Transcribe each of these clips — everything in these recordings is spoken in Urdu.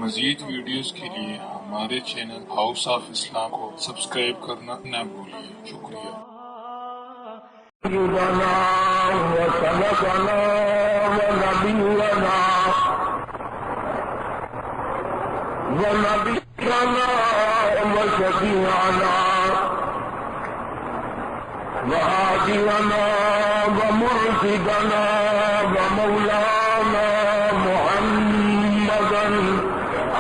مزید ویڈیوز کے لیے ہمارے چینل ہاؤس آف اسلام کو سبسکرائب کرنا نہ بھولیے۔ شکریہ۔ ونبينا وشفيعنا وهادينا ومرشدنا ومولانا محمدا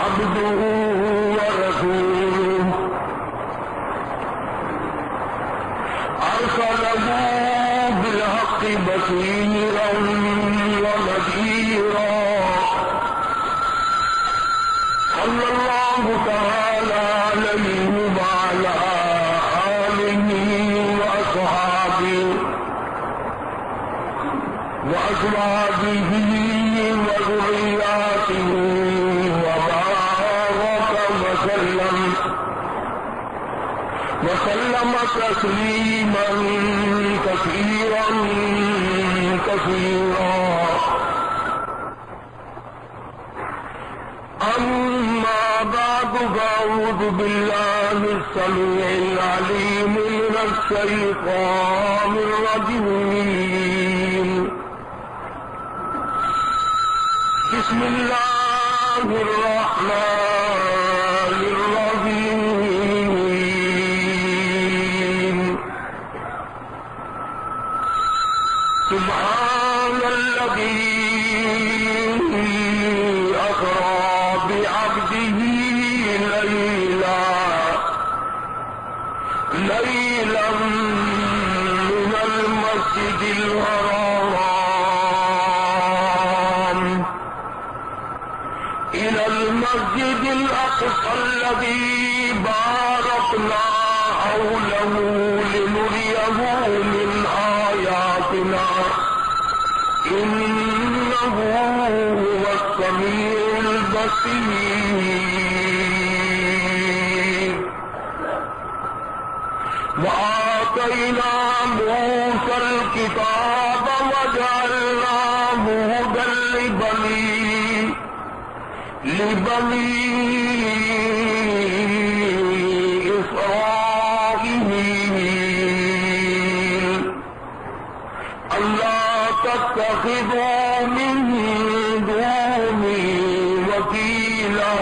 عبده ورسوله أرسله بالحق بشيرا ونذيرا صلى الله تعالى عليه وعلى آله وأصحابه وأزواجه وذرياته وبارك وسلم تسليما كثيرا كثيرا. أما بعد فأعوذ بالله السميع العليم من الشيطان الرجيم. بسم الله الرحمن الرحيم. سبحان الذي أسرى بعبده ليلا من المسجد الحرام إلى المسجد الأقصى الذي باركنا حوله لنريه من آياتنا إنه هو السميع البصير. وآتينا موسى الكتاب وجعلناه هدى لبني إسرائيل ألا تتخذوا من دوني وكيلا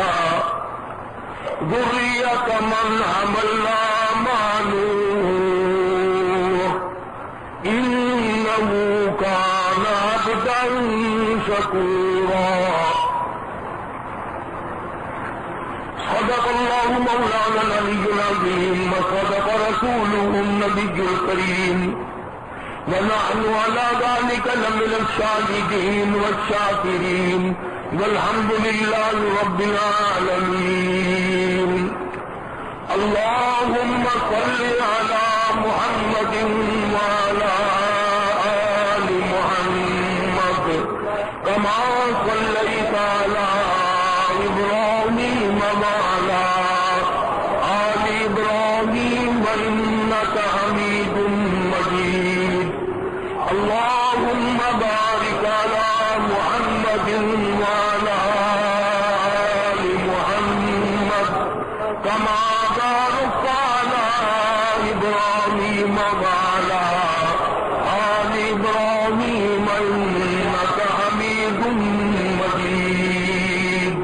ذرية من حملنا مع نوح إنه كان عبدا شكورا. صدق الله مولانا العلي العظيم وصدق رسوله النبي الكريم ونحن على ذلك لمن الشاهدين والشاكرين والحمد لله رب العالمين. اللهم صل على محمد وعلى آل محمد كما صليت على إبراهيم وعلى آل إبراهيم إنك حميد مجيد. اللهم بارك على محمد وعلى آل محمد كما باركت على إبراهيم وعلى آل إبراهيم إنك حميد مجيد.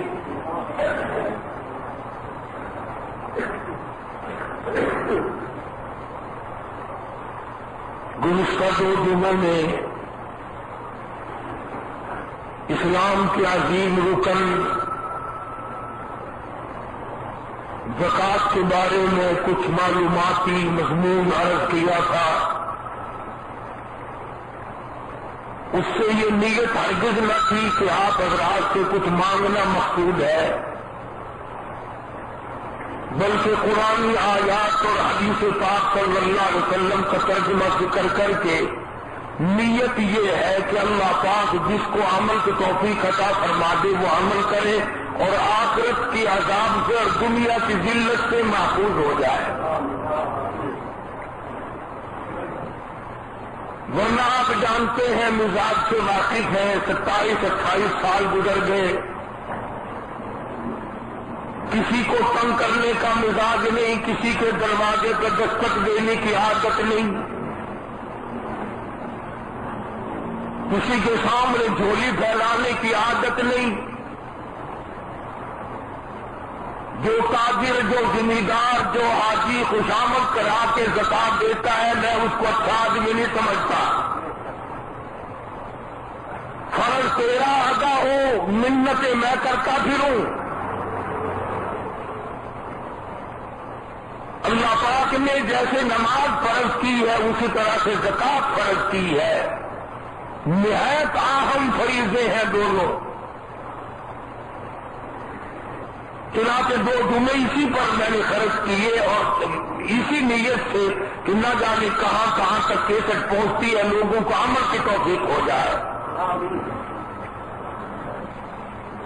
گزشتہ 2 دنوں میں اسلام کے عظیم رکن زکوٰۃ کے بارے میں کچھ معلوماتی مضمون عرض کیا تھا. اس سے یہ نیت ہرگز نہ تھی کہ آپ حضرات سے کچھ مانگنا مقصود ہے، بلکہ قرآنی آیات اور حدیث پاک صلی اللہ علیہ وسلم کا ترجمہ ذکر کر کے نیت یہ ہے کہ اللہ پاک جس کو عمل کی توفیق عطا فرما دے وہ عمل کرے اور آخرت کی عذاب سے اور دنیا کی ذلت سے محفوظ ہو جائے. ورنہ آپ جانتے ہیں، مزاج سے واقف ہیں، 27-28 سال گزر گئے، کسی کو تنگ کرنے کا مزاج نہیں، کسی کے دروازے پر دستک دینے کی عادت نہیں، کسی کے سامنے جھولی پھیلانے کی عادت نہیں۔ جو تاجر، جو زمیندار، جو حاجی خوشامد کرا کے زکات دیتا ہے، میں اس کو اچھا آدمی نہیں سمجھتا۔ فرض تیرا ادا ہو، منتیں میں کرتا پھروں۔ اللہ پاک نے جیسے نماز فرض کی ہے اسی طرح سے زکات فرض کی ہے، نہایت اہم فریضے ہیں دونوں۔ چنانچہ 2 جمعے اسی پر میں نے خرچ کیے اور اسی نیت سے کہ نہ جانے کہاں کہاں تک کیسٹ پہنچتی ہے، لوگوں کو عمل کی توفیق ہو جائے۔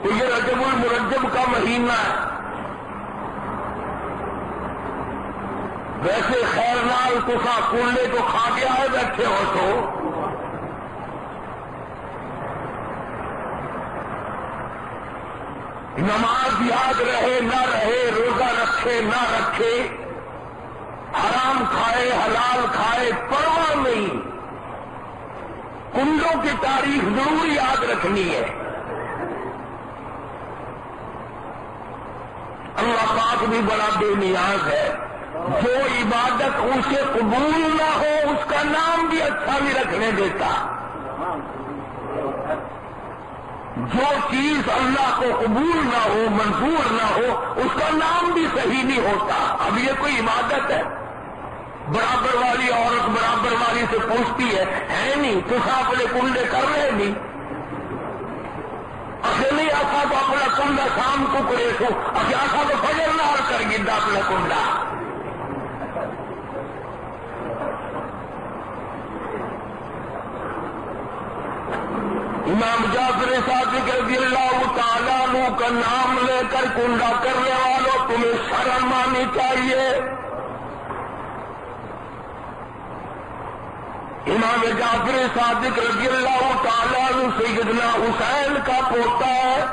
تو یہ رجب المرجب کا مہینہ ہے۔ ویسے خیر نال کسا کنڈے تو کھا گیا ہے بیٹھے ہو تو نماز یاد رہے نہ رہے، روزہ رکھے نہ رکھے، حرام کھائے حلال کھائے، پرواہ نہیں، کنڈوں کی تاریخ ضرور یاد رکھنی ہے۔ اللہ پاک بھی بڑا بے نیاز ہے، جو عبادت اسے قبول نہ ہو اس کا نام بھی اچھا نہیں رکھنے دیتا۔ جو چیز اللہ کو قبول نہ ہو، منظور نہ ہو، اس کا نام بھی صحیح نہیں ہوتا۔ اب یہ کوئی عبادت ہے؟ برابر والی عورت برابر والی سے پوچھتی ہے نہیں تو اپنے کنڈے کر رہے نہیں؟ اکیلے ایسا تو اپنا کنڈا شام کو کرے سو، ایسا تو فجر نہ حل کر گا اپنا کنڈا۔ امام جعفر صادق رضی اللہ تعالیٰ عنہ کا نام لے کر کنڈا کرنے والوں تمہیں شرم آنی چاہیے۔ امام جعفر صادق رضی اللہ تعالیٰ عنہ سیدنا حسین کا پوتا ہے،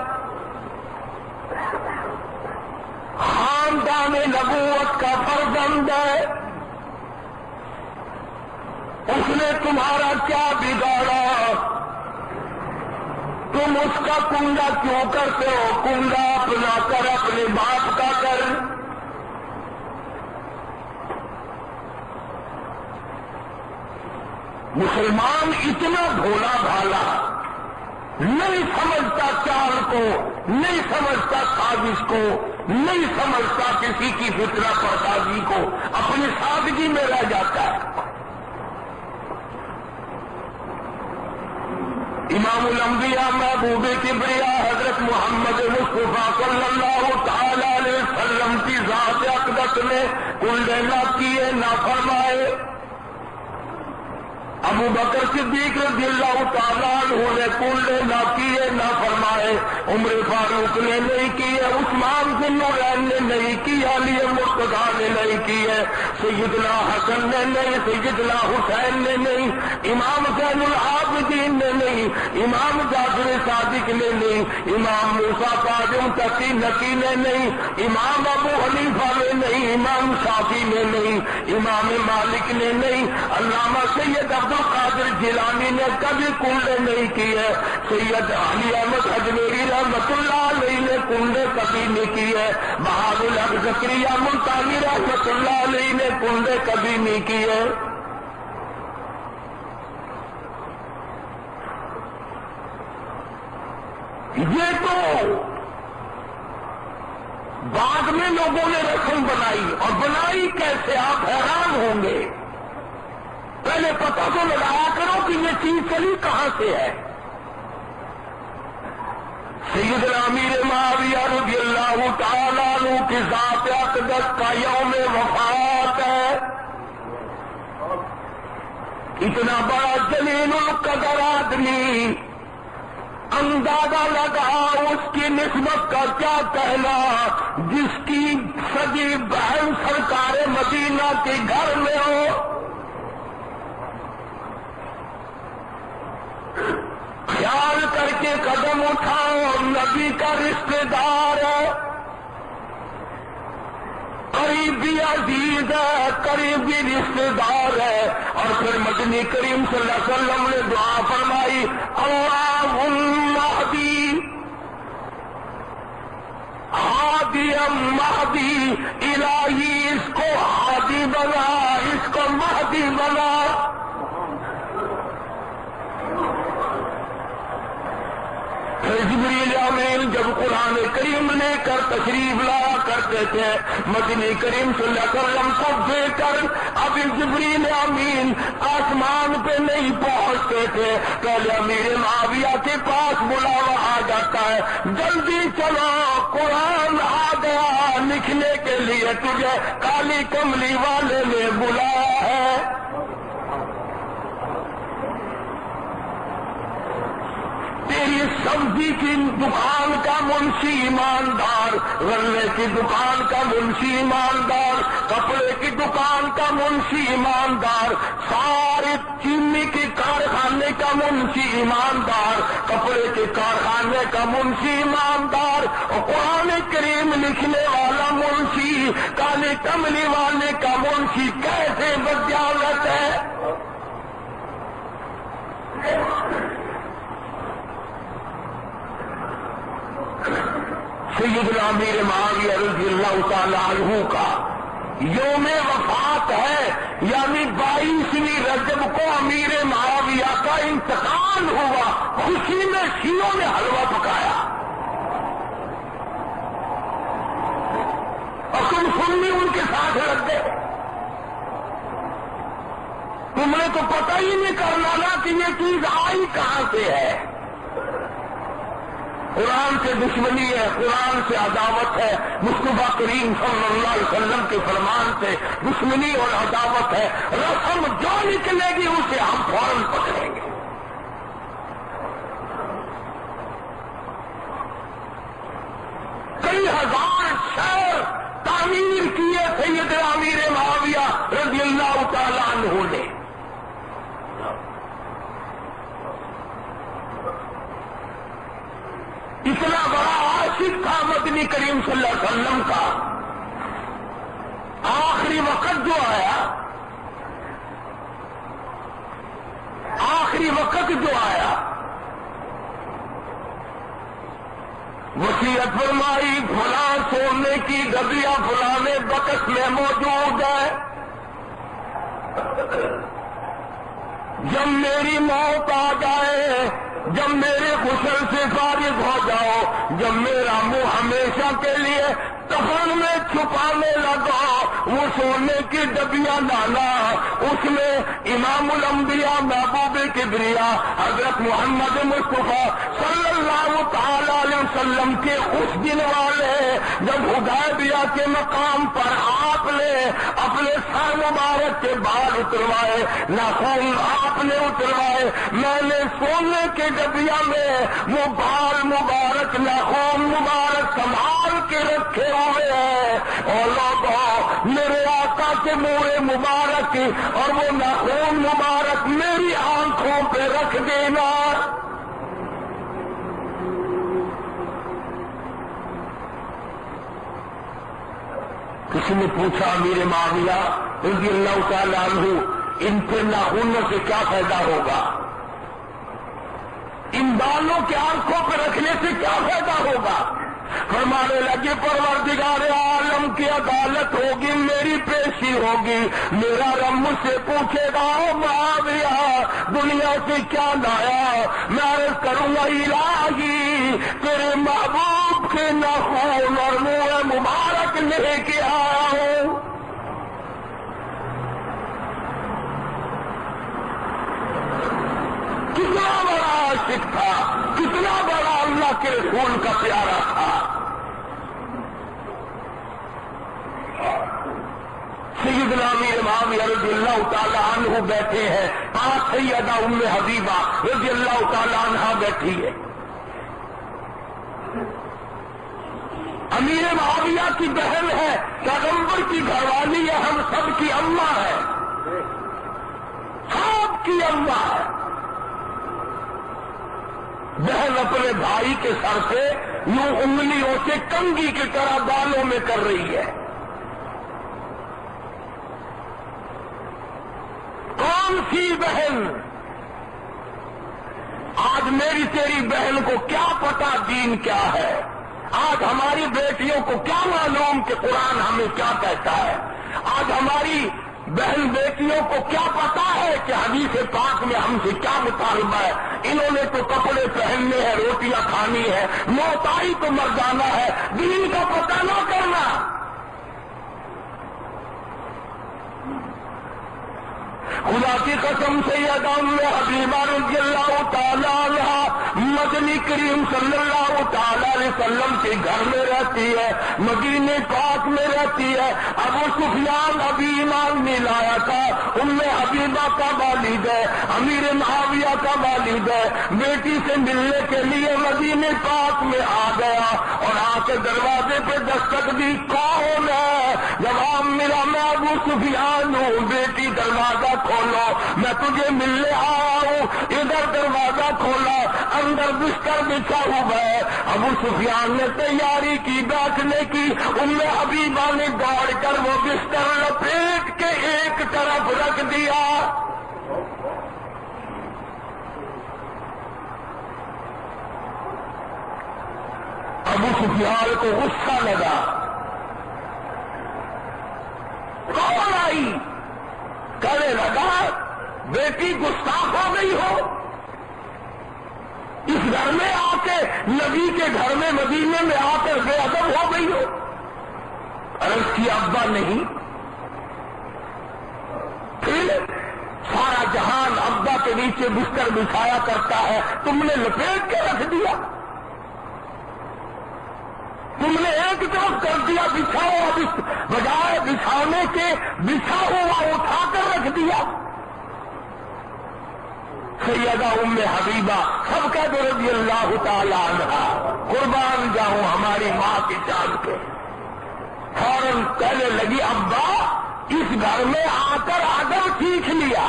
خاندان نبوت کا فرزند ہے۔ اس نے تمہارا کیا بگاڑا؟ تم اس کا کنڈا کیوں کرتے ہو؟ کنڈا اپنا کر، اپنے باپ کا کر۔ مسلمان اتنا بھولا بھالا، نہیں سمجھتا چال کو، نہیں سمجھتا سازش کو، نہیں سمجھتا کسی کی فطرہ پردازی کو، اپنی سادگی میں رہ جاتا ہے۔ امام الانبیاء محبوب کبریا حضرت محمد مصطفیٰ صلی اللہ تعالی علیہ وسلم کی ذات اقدس نے کنڈے نہ کیے نہ فرمائے۔ ابو بکر صدیق رضی اللہ تعالیٰ عنہ نے کنڈے نہ کیے نہ فرمائے، عمر فاروق نے نہیں کیے، عثمان بن نورین نے نہیں کیا، علی مرتضیٰ نے نہیں کیے، سیدنا حسن نے نہیں، سیدنا حسین نے نہیں، امام زین العابدین نے نہیں، امام جعفر صادق نے نہیں، امام موسیٰ کاظم تقی نقی نے نہیں، امام ابو حنیفہ نے نہیں، امام شافعی نے نہیں، امام مالک نے نہیں، علامہ سید عبد القادر جیلانی نے کبھی کنڈے نہیں کیے، سید علی احمد اجمیری رحمۃ اللہ علیہ نے کنڈے کبھی نہیں کیے، بہاد الحق زکریا ملتانی رحمۃ اللہ علیہ نے کنڈے کبھی نہیں کیے۔ یہ تو بعد میں لوگوں نے رسم بنائی، اور بنائی کیسے آپ حیران ہوں گے۔ پہلے پتہ تو لگایا کرو کہ یہ چیز چلی کہاں سے ہے۔ سیدنا امیر معاویہ رضی اللہ تعالیٰ عنہ کی ذات اقدس کا یوم وفات ہے۔ اتنا بڑا جلیل القدر آدمی، اندازہ لگا اس کی نسبت کا کیا کہنا، جس کی سگی بہن سرکار مدینہ کے گھر میں ہو۔ خیال کر کے قدم اٹھاؤ، نبی کا رشتہ دار ہے، بھی عزیز ہے، قریبی رشتے دار ہے. اور پھر مدنی کریم صلی اللہ علیہ وسلم نے دعا فرمائی، اللہم اہدی ہادی مہدی، الہی اس کو ہادی بنا، اس کو مہدی بنا. جبریل امین جب قرآن کریم لے کر تشریف لایا کرتے تھے مدنی کریم صلی اللہ علیہ وسلم کو دے کر، اب جبریل امین آسمان پہ نہیں پہنچتے تھے، پہلے امیر معاویہ کے پاس بلاوا آ جاتا ہے، جلدی چلو قرآن آ گیا، لکھنے کے لیے تجھے کالی کملی والے نے بلایا ہے. تیری سبزی کی دکان کا منشی ایماندار، غلے کی دکان کا منشی ایماندار، کپڑے کی دکان کا منشی ایماندار، سارے چینی کے کارخانے کا منشی ایماندار، کپڑے کے کارخانے کا منشی ایماندار، اور قرآن کریم لکھنے والا منشی، کالے کملی والے کا منشی، کیسے بدجالت ہے. سیدنا امیر معاویہ رضی اللہ تعالی عنہ کا یوم وفات ہے، یعنی 22ویں رجب کو امیر معاویہ کا انتقال ہوا. خوشی میں شیعوں نے حلوہ پکایا، اور تم سنی ان کے ساتھ لگ گئے. تم نے تو پتہ ہی نہیں کرنا نا کہ یہ چیز آئی کہاں سے ہے. قرآن سے دشمنی ہے، قرآن سے عداوت ہے، مصطفیٰ کریم صلی اللہ علیہ وسلم کے فرمان سے دشمنی اور عداوت ہے. رسم جو نکلے گی اسے ہم فوراً پکڑیں گے. کئی ہزار شہر تعمیر کیے سیدنا امیر معاویہ رضی اللہ تعالیٰ عنہ نے. اتنا بڑا عاشق تھا مدنی کریم صلی اللہ علیہ وسلم کا. آخری وقت جو آیا، آخری وقت جو آیا، وصیت فرمائی فلاں سونے کی ڈبیا فلانے بکس میں موجود ہے، جب میری موت آ جائے، جب میرے غسل سے فارغ ہو جاؤ، جب میرا منہ ہمیشہ کے لیے کفن میں چھپانے لگا، وہ سونے کی ڈبیاں لانا، اس میں امام الانبیاء محبوب کبریا حضرت محمد مصطفیٰ صلی اللہ تعالی علیہ وسلم کے اس دن والے جب حدیبیہ کے مقام پر آپ نے اپنے سر مبارک کے بال اتروائے، ناخن آپ نے اتروائے، میں نے سونے کے ڈبیا میں وہ بال مبارک ناخن مبارک سنبھال کے رکھے ہوئے ہیں. اور لوگوں، میرے آقا کے منہ مبارک اور وہ ناخن مبارک میری آنکھوں پہ رکھ دینا. کسی نے پوچھا امیر معاویہ رضی اللہ تعالیٰ عنہ، ان پہ ناخنوں سے کیا فائدہ ہوگا؟ ان بالوں کے آنکھوں پہ رکھنے سے کیا فائدہ ہوگا؟ فرمانے لگے پروردگار عالم کی عدالت ہوگی، میری پیشی ہوگی، میرا رب مجھ سے پوچھے گا معاویہ دنیا سے کیا لایا؟ میں عرض کروں گا الہی تیرے محبوب کے ناخن اور منہ مبارک لے کے آیا ہوں. کتنا بڑا عاشق تھا، کتنا بڑا اللہ کے رسول کا پیارا تھا. سیدنا امیر معاویہ رضی اللہ تعالیٰ عنہ بیٹھے ہیں، پاس سیدہ ام حبیبہ رضی اللہ تعالیٰ عنہ بیٹھی ہے. امیر معاویہ کی بہن ہے، پیغمبر کی گھر والی ہے، ہم سب کی اماں ہے، سب کی اماں ہے. بہن اپنے بھائی کے سر سے یوں انگلیوں سے کنگھی کی طرح بالوں میں کر رہی ہے. کون سی بہن؟ آج میری تیری بہن کو کیا پتا دین کیا ہے؟ آج ہماری بیٹیوں کو کیا معلوم کہ قرآن ہمیں کیا کہتا ہے؟ آج ہماری بہن بیٹیوں کو کیا پتا ہے کہ حدیث پاک میں ہم سے کیا مطالبہ ہے؟ انہوں نے تو کپڑے پہننے ہیں، روٹیاں کھانی ہے، موت آئی تو مر جانا ہے، دین کا پتہ نہ کرنا۔ خدا کی قسم سیدہ ام حبیبہ رضی اللہ تعالیٰ عنہا مدنی کریم صلی اللہ تعالیٰ علیہ وسلم کے گھر میں رہتی ہے، مدینے پاک میں رہتی ہے۔ ابو سفیان ابھی ایمان نہیں لایا تھا، ام حبیبہ کا والد ہے، امیر معاویہ کا والد ہے، بیٹی سے ملنے کے لیے مدینے پاک میں آ گیا اور آ کے دروازے پہ دستک دی، کون ہے؟ جواب ملا، میں ابو سفیان ہوں۔ بیٹی دروازہ کھولو، میں تجھے ملنے آیا ہوں۔ ادھر دروازہ کھولا، اندر بستر بچھا ہوا ہے۔ ابو سفیان نے تیاری کی بیٹھنے کی، ام حبیبہ نے دوڑ کر وہ بستر لپیٹ کے ایک طرف رکھ دیا۔ ابو سفیان کو غصہ لگا، کون آئی؟ کہنے لگا بیٹی گستاخ ہو گئی ہو، اس گھر میں آ کے، نبی کے گھر میں مدینے میں آ کر بے ادب ہو گئی ہو۔ عرض کی ابا نہیں، پھر سارا جہان ابا کے نیچے بستر بچھایا کرتا ہے، تم نے لپیٹ کے رکھ دیا، تم نے ایک طرف کر دیا، بچھا ہوا بجائے بچھانے کے بچھا ہوا اٹھا کر رکھ دیا۔ سیدہ ام حبیبہ سب کا تو رضی اللہ تعالیٰ عنہا، قربان جاؤں ہماری ماں کی جان کے، فوراً کہنے لگی ابا اس گھر میں آ کر ادب سیکھ لیا،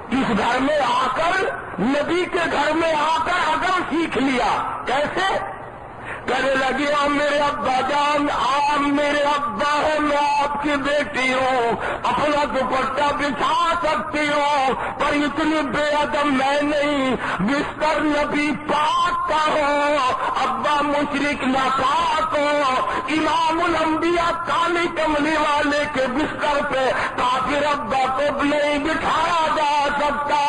اس گھر میں آ کر، نبی کے گھر میں آ کر ادب سیکھ لیا۔ کیسے؟ کہنے لگی میرے ابا جان، آپ میرے ابا ہیں، میں آپ کی بیٹی ہوں، اپنا دوپٹہ بچھا سکتی ہوں، پر اتنی بے ادب میں نہیں، بستر نبی پاک کا ہو، ابا مشرک ناپاک ہو، امام الانبیاء کالی کملی والے کے بستر پہ کافر ابا کو نہیں بٹھایا جا سکتا۔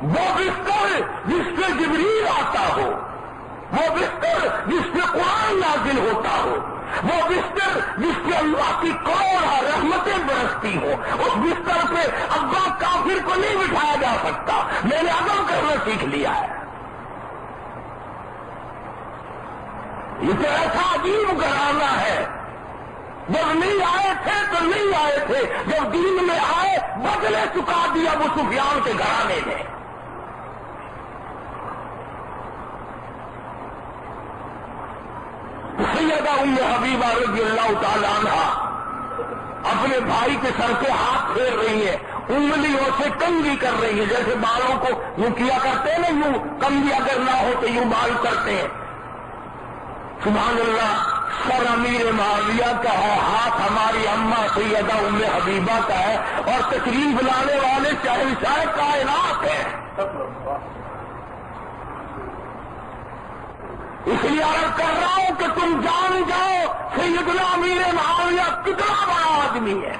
وہ بستر جس پہ جبریل آتا ہو، وہ بستر جس پہ قرآن نازل ہوتا ہو، وہ بستر جس پہ اللہ کی کروڑ رحمتیں برستی ہو، اس بستر پہ ابا کافر کو نہیں بٹھایا جا سکتا۔ میں نے ادب کرنا سیکھ لیا ہے۔ یہ تو ایسا عجیب گھرانہ ہے، جب نہیں آئے تھے تو نہیں آئے تھے، جب دین میں آئے بدلے چکا دیا ابو سفیان کے گھرانے نے۔ سیدہ ام حبیبہ رضی اللہ تعالیٰ عنہا اپنے بھائی کے سر سے ہاتھ پھیر رہی ہیں، انگلیوں سے کنگھی کر رہی ہیں، جیسے بالوں کو یوں کیا کرتے ہیں نا، یوں کنگھی اگر نہ ہو تو یوں بال کرتے ہیں۔ سبحان اللہ، سر امیر معاویہ کا ہے، ہاتھ ہماری اماں سیدہ ام حبیبہ کا ہے، اور تشریف لانے والے شہنشاہ کائنات ہیں۔ اس لیے عرض کر رہا ہوں کہ تم جان جاؤ سیدنا امیر معاویہ کتنا بڑا آدمی ہے۔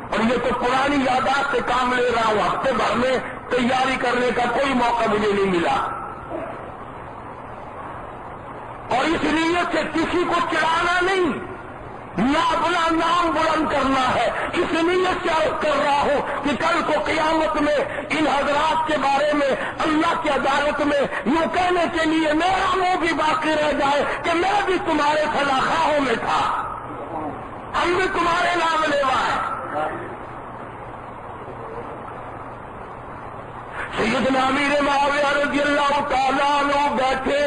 اور یہ تو پرانی یادات سے کام لے رہا ہوں، ہفتے بھر میں تیاری کرنے کا کوئی موقع مجھے نہیں ملا، اور اس نیت سے کسی کو چڑھانا نہیں، نہ اپنا نام بلند کرنا ہے، اس نیت سے عرض کر رہا ہوں کہ کل کو قیامت میں ان حضرات کے بارے میں اللہ کی عدالت میں یوں کہنے کے لیے میرا منہ بھی باقی رہ جائے کہ میں بھی تمہارے فلاخواہوں میں تھا، ہم بھی تمہارے نام لیوا ہے۔ سیدنا امیر معاویہ رضی اللہ تعالیٰ عنہ بیٹھے،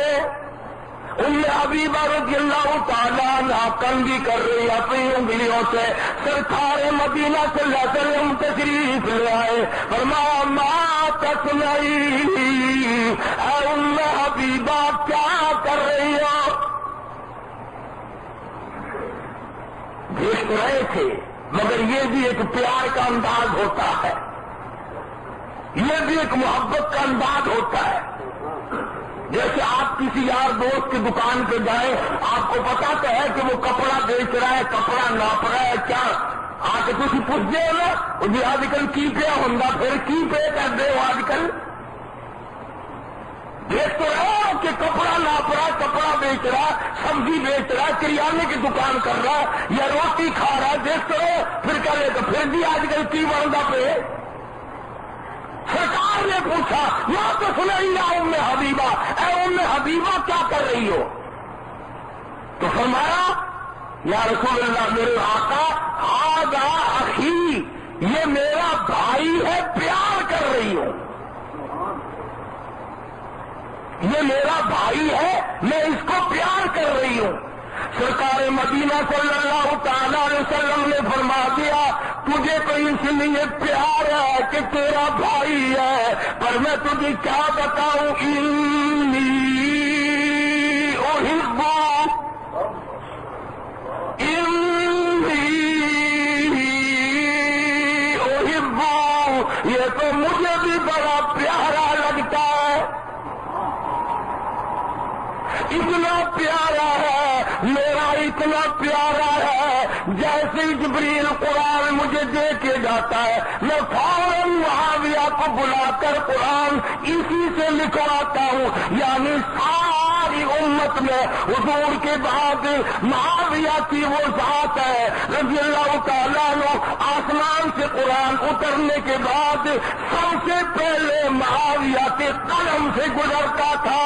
ام حبیبہ رضی اللہ تعالیٰ عنہ کنگھی کر رہی اپنی انگلیوں سے، سرکار مدینہ صلی اللہ علیہ وسلم تشریف لے آئے، فرمایا ما تصنعی، اے ام حبیبہ کیا کر رہی ہو؟ تو رہے تھے، مگر یہ بھی ایک پیار کا انداز ہوتا ہے، یہ بھی ایک محبت کا انداز ہوتا ہے۔ جیسے آپ کسی یار دوست کی دکان پہ جائیں، آپ کو پتا تو ہے کہ وہ کپڑا بیچ رہا ہے، کپڑا ناپ رہا ہے، کیا آ کے تھی پوچھ دے نا وہ بھی آج کل کی پہ ہوں پھر کی پہ کر دے آج کل دیکھ تو رہا کہ کپڑا ناپ رہا، کپڑا بیچ رہا، سبزی بیچ رہا، کریانے کی دکان کر رہا یا روٹی کھا رہا، دیکھ تو رہو پھر کرے تو پھر بھی آج کل کی بندہ پہ سرکار نے پوچھا یا تو سنائی یا ام حبیبہ، اے ام حبیبہ کیا کر رہی ہو؟ تو فرمایا یا رسول اللہ میرے آقا آگا اخی، یہ میرا بھائی ہے، پیار کر رہی ہوں، یہ میرا بھائی ہے، میں اس کو پیار کر رہی ہوں۔ سرکار مدینہ صلی اللہ تعالی علیہ وسلم نے فرما دیا تجھے تو اس لیے پیار ہے کہ تیرا بھائی ہے، پر میں تجھے کیا بتاؤں، انی احب، یہ تو مجھے بھی بڑا پیارا لگتا ہے، اتنا پیارا ہے، میرا اتنا پیارا ہے، جیسے جبریل قرآن مجھے دے کے جاتا ہے میں فوراً معاویہ کو بلا کر قرآن اسی سے لکھواتا ہوں، یعنی ساری امت میں حضور کے بعد معاویہ کی وہ ذات ہے رضی اللہ تعالیٰ عنہ، آسمان سے قرآن اترنے کے بعد سب سے پہلے معاویہ کے قلم سے گزرتا تھا۔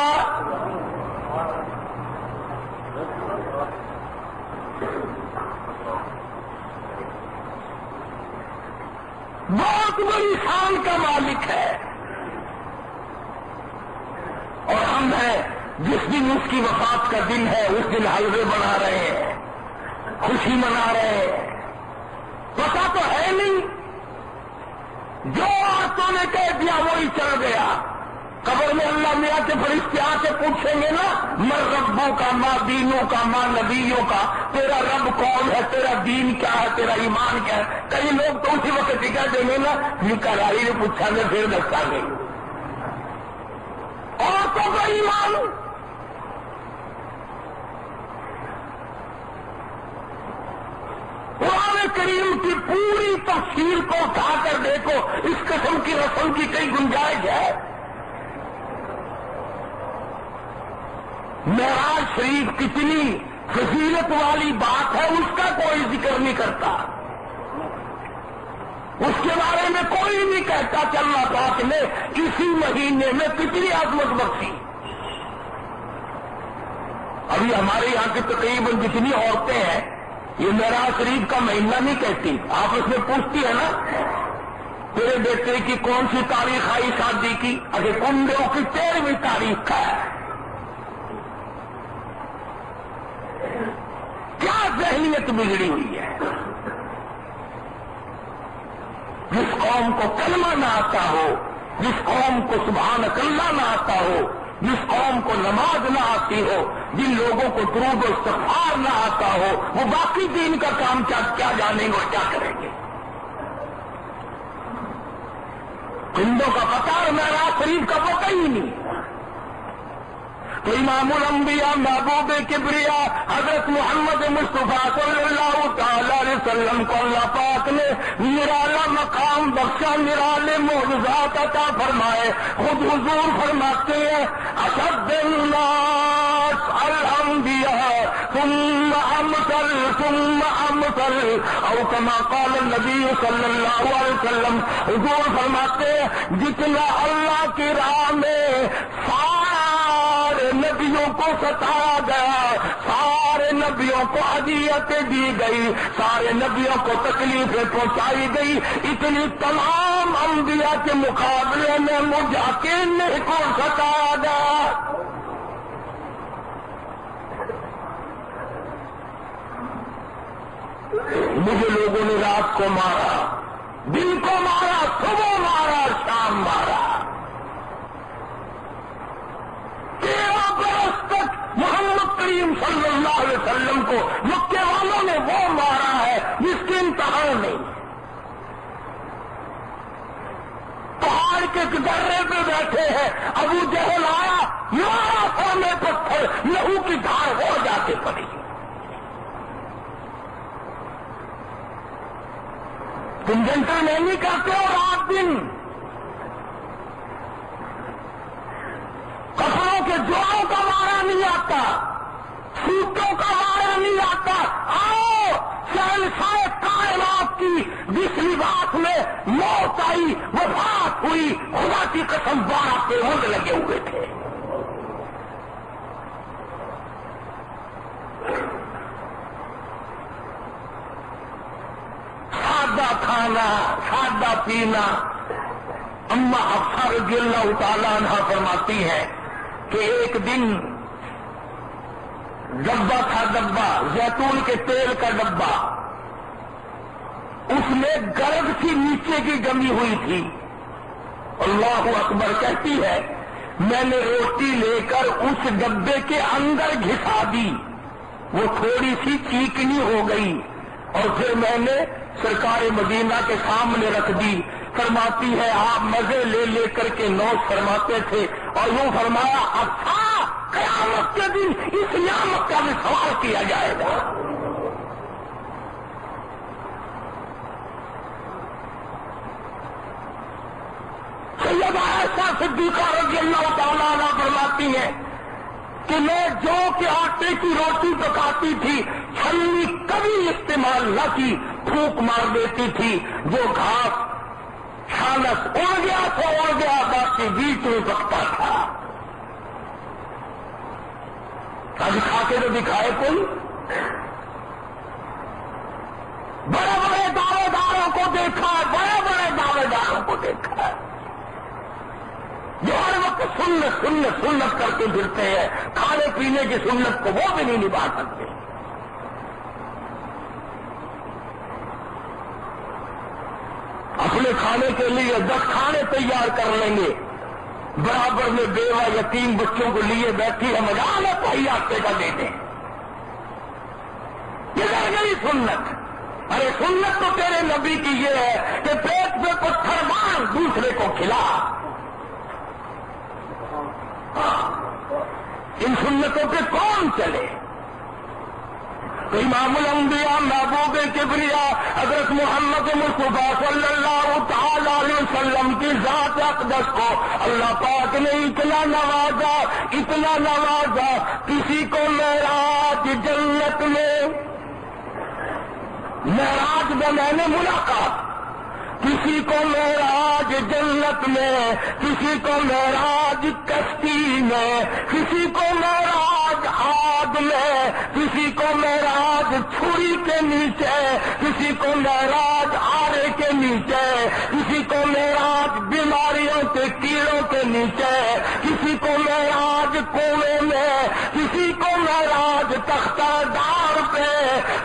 بہت بڑی شان کا مالک ہے، اور ہم ہیں جس دن اس کی وفات کا دن ہے اس دن حلوے بنا رہے ہیں، خوشی منا رہے ہیں، پتا تو ہے نہیں، جو عورتوں نے کہہ دیا وہی چل گیا۔ قبر میں اللہ میاں کے فرشتے آ کے پوچھیں گے نا مر ربوں کا، ماں دینوں کا، ماں نبیوں کا، تیرا رب کون ہے، تیرا دین کیا ہے، تیرا ایمان کیا ہے؟ کئی لوگ تو اسی وقت ٹکا دیں گے نا نکالی نے پوچھا گے پھر دستا گے عورتوں کا ایمان۔ قرآن کریم کی پوری تفسیر کو اٹھا کر دیکھو، اس قسم کی رسم کی کئی گنجائش ہے؟ معراج شریف کتنی فضیلت والی بات ہے، اس کا کوئی ذکر نہیں کرتا، اس کے بارے میں کوئی نہیں کہتا کہ اللہ پاک نے اسی مہینے میں کتنی عظمت بخشی۔ ابھی ہمارے یہاں کی تقریباً جتنی عورتیں ہیں یہ معراج شریف کا مہینہ نہیں کہتی، آپ اس میں پوچھتی ہے نا تیرے بیٹے کی کون سی تاریخ آئی شادی کی، اگر کنڈوں کی 13ویں تاریخ کا ہے۔ کیا ذہنیت بگڑی ہوئی ہے؟ جس قوم کو کلمہ نہ آتا ہو، جس قوم کو سبحانک اللہ نہ آتا ہو، جس قوم کو نماز نہ آتی ہو، جن لوگوں کو درود و استغفار نہ آتا ہو، وہ باقی دین کا کام کیا جانیں گے اور کیا کریں گے؟ ہندوں کا پتہ اور معراج شریف کا پتہ ہی نہیں۔ تو امام الانبیاء محبوب کبریا حضرت محمد مصطفیٰ صلی اللہ تعالی علیہ وسلم کو اللہ پاک نے نرالا مقام بخشا، نرالے معجزات عطا فرمائے۔ خود حضور فرماتے ہیں اشد الناس الانبیاء ثم امثل ثم امثل، او کما قال النبی صلی اللہ علیہ وسلم، حضور فرماتے ہیں جتنا اللہ کی راہ میں سارے نبیوں کو ستایا گیا، سارے نبیوں کو اذیتیں دی گئی، سارے نبیوں کو تکلیفیں پہنچائی گئی، اتنی تمام انبیاء کے مقابلے میں مجھ اکیلے کو ستایا گیا۔ مجھے لوگوں نے رات کو مارا، دن کو مارا، صبح مارا، شام مارا، 13 برس تک محمد کریم صلی اللہ علیہ وسلم کو مکے والوں نے وہ مارا ہے رہا نہیں. پہاڑ کے درے پہ بیٹھے ہیں. ابو جہل آیا, مارا سامنے پتھر, لہو کی دھار ہو جاتے پڑی. تم جنتر نہیں کرتے ہو رات دن, کپڑوں کے جوڑوں کا مارا نہیں آتا, سوٹوں کا مارا نہیں آتا. آؤ شہنشاہ کائنات کی جس لباس میں موت آئی, وفات ہوئی, خدا کی قسم 12 پیوند لگے ہوئے تھے. سادہ کھانا, سادہ پینا. اما حفصہ رضی اللہ تعالیٰ عنہ فرماتی ہے کہ ایک دن ڈبہ تھا, ڈبہ زیتون کے تیل کا ڈبہ, اس میں گرد سی نیچے کی جمی ہوئی تھی. اللہ اکبر کہتی ہے, میں نے روٹی لے کر اس ڈبے کے اندر گھسا دی, وہ تھوڑی سی چیکنی ہو گئی, اور پھر میں نے سرکار مدینہ کے سامنے رکھ دی. فرماتی ہے آپ مزے لے لے کر کے نوش فرماتے تھے, اور یوں فرمایا اچھا قیامت کے دن اس نعمت کا بھی سوال کیا جائے گا. سیدہ عائشہ صدیقہ رضی اللہ تعالیٰ عنہ فرماتی ہیں کہ میں جو کہ آٹے کی روٹی پکاتی تھی, چھلنی کبھی استعمال نہ کی, پھونک مار دیتی تھی. جو گھاس چھالس اڑ گیا تو اڑ گیا, باقی بیچ میں پکتا تھا. آج کھا کے تو دکھائے کوئی. بڑے بڑے دعوے داروں کو دیکھا, بڑے بڑے دعوے داروں کو دیکھا جو ہر وقت سنت کرتے پھرتے ہیں, کھانے پینے کی سنت کو وہ بھی نہیں نبھا سکتے. اپنے کھانے کے لیے 10 کھانے تیار کر لیں گے, برابر میں بیوہ یتیم بچوں کو لیے بیٹھی ہے, مزہ نہ پائی آٹے کا دے دیں. یہ رہ گئی سنت. ارے سنت تو تیرے نبی کی یہ ہے کہ پیٹ پہ پتھر مار, دوسرے کو کھلا. ان سنتوں پہ کون چلے؟ تو امام الانبیاء محبوب کبریا حضرت محمد مصطفیٰ صلی اللہ تعالی علیہ وسلم کی ذات اقدس کو اللہ پاک نے اتنا نوازا, کسی کو معراج جنت میں, معراج بمعنی ملاقات, کسی کو معراج جنت میں, کسی کو معراج کشتی میں, کسی کو معراج آگ میں, کسی کو معراج چھری کے نیچے, کسی کو معراج آرے کے نیچے, کسی کو معراج بیماریوں کے کیڑوں کے نیچے, کسی کو معراج کنویں میں, کسی کو معراج تختہ دار پہ,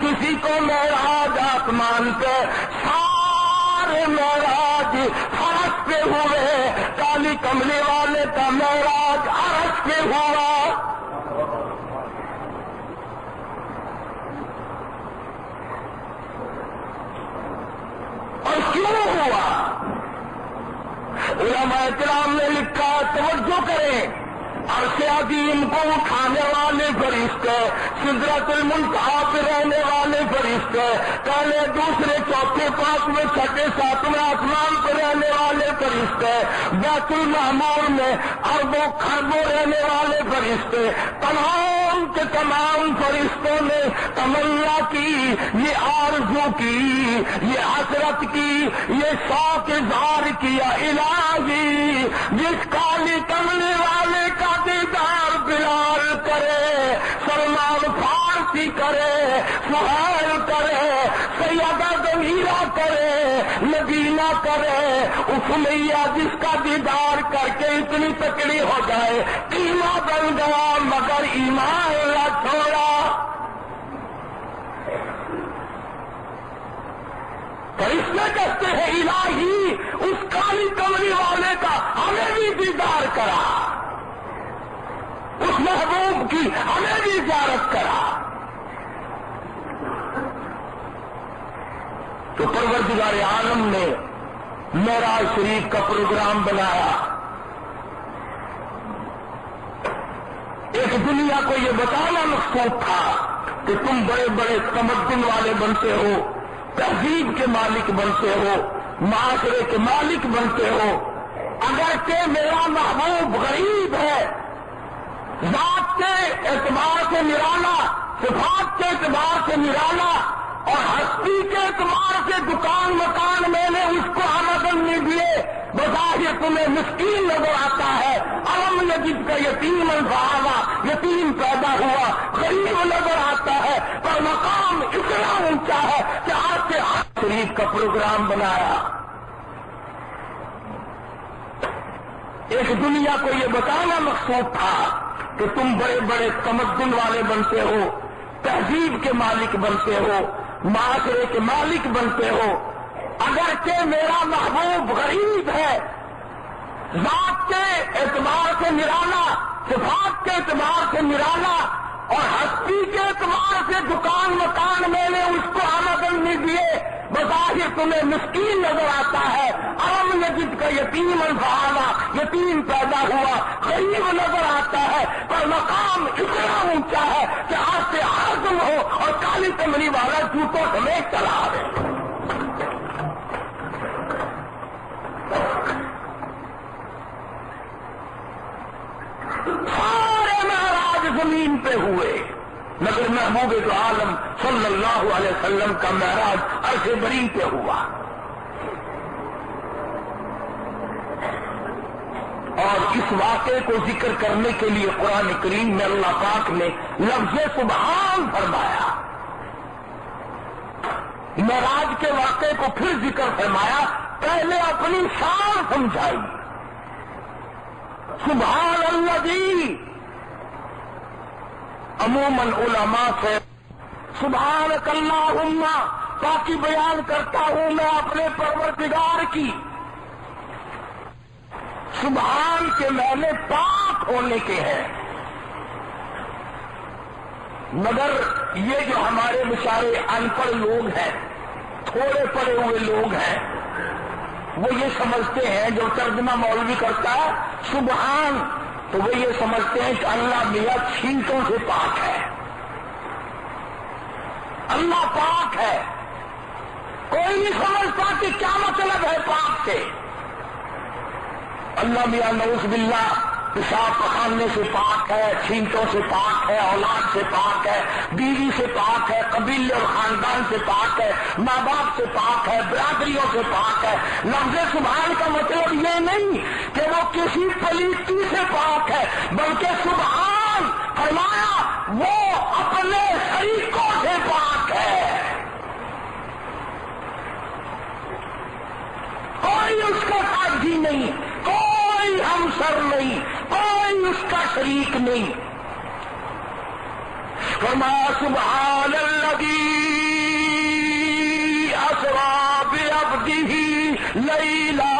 کسی کو معراج آسمان پہ. معراج فرش پہ ہوئے, کالی کملی والے کا معراج عرش پہ ہوا. اور کیوں ہوا؟ علماء کرام نے لکھا, توجہ کریں, عرش عظیم کو اٹھانے والے فرشتے, سدرۃ المنتہا پہ رہنے والے فرشتے, پہلے دوسرے چوتھے پانچویں چھٹے ساتویں آسمان پہ رہنے والے فرشتے, بیت المعمور میں اربوں خربوں رہنے والے فرشتے, تمام کے تمام فرشتوں نے تمنا کی, یہ آرزو کی, یہ حسرت کی, یہ شوق اظہار کیا, الہی جس کالی کملی والے کا دیدار بلال کرے, سلمان فارسی کرے, سہیل کرے, سیدہ ضمیرہ کرے, نگینہ کرے, اس میاں جس کا دیدار کر کے اتنی تکڑی ہو جائے, قیمہ بن گیا مگر ایمان نہ چھوڑا. فرشتے کہتے ہیں الہی اس کالی کملی والے کا ہمیں بھی دیدار کرا, اس محبوب کی ہمیں بھی زیارت کرا. تو پروردگار عالم نے معراج شریف کا پروگرام بنایا. ایک دنیا کو یہ بتانا مقصود تھا کہ تم بڑے بڑے تمدن والے بنتے ہو، تہذیب کے مالک بنتے ہو، معاشرے کے مالک بنتے ہو، اگرچہ میرا محبوب غریب ہے، ذات کے اعتبار سے نرالا، صفات کے اعتبار سے نرالا، اور ہستی کے اعتبار سے دکان مکان میں نے اس کو آمدن نہیں دیے، بظاہر تمہیں مسکین نظر آتا ہے. علم یجد کا یتیم فآویٰ، یتیم پیدا ہوا، غریب نظر آتا ہے، پر مقام اتنا اونچا ہے کہ آج سے شریف کا پروگرام بنایا. ایک دنیا کو یہ بتانا مقصود تھا کہ تم بڑے بڑے تمدن والے بنتے ہو، تہذیب کے مالک بنتے ہو، معاشرے کے مالک بنتے ہو، اگرچہ میرا محبوب غریب ہے، ذات کے اعتبار سے نرالا، صفات کے اعتبار سے نرالا، اور ہستی کے اعتبار سے دکان مکان میں نے اس کو آمدن نہیں دیے، بظاہر تمہیں مسکین نظر آتا ہے. علم یجد کا یتیم فآویٰ، یتیم پیدا ہوا، غریب نظر آتا ہے، پر مقام اتنا اونچا ہے کہ آج سے آزم ہو اور کالی کمری والا جوتوں سمیت چلا آئے. سارے معراج زمین پہ ہوئے، مگر محبوب تو عالم صلی اللہ علیہ وسلم کا معراج عرش بری پہ ہوا. اور اس واقعے کو ذکر کرنے کے لیے قرآن کریم میں اللہ پاک نے لفظ سبحان فرمایا. معراج کے واقعے کو پھر ذکر فرمایا، پہلے اپنی شان سمجھائی. سبحان الذی، عموماً علماء سے سبحانک اللہم پاکی بیان کرتا ہوں میں اپنے پروردگار کی. سبحان کے معنی پاک ہونے کے ہیں، مگر یہ جو ہمارے بیچارے ان پڑھ لوگ ہیں، تھوڑے پڑھے ہوئے لوگ ہیں، وہ یہ سمجھتے ہیں، جو ترجمہ مولوی کرتا ہے سبحان، تو وہ یہ سمجھتے ہیں کہ اللہ میاں چھینٹوں سے پاک ہے، اللہ پاک ہے. کوئی نہیں سمجھتا کہ کیا مطلب ہے پاک سے. اللہ میاں نعوذ باللہ پیشاب پخانے سے پاک ہے، چھینٹوں سے پاک ہے، اولاد سے پاک ہے، بیوی سے پاک ہے، قبیلے اور خاندان سے پاک ہے، ماں باپ سے پاک ہے، برادریوں سے پاک ہے. لفظ سبحان کا مطلب یہ نہیں کہ وہ کسی پلیتی سے پاک ہے، بلکہ سبحان فرمایا وہ اپنے شریکوں سے پاک ہے. کوئی اس کا ساتھی نہیں، کوئی ہمسر نہیں، کوئی اس کا شریک نہیں. فرمایا سبحان الذی اسری بعبدہ لیلا،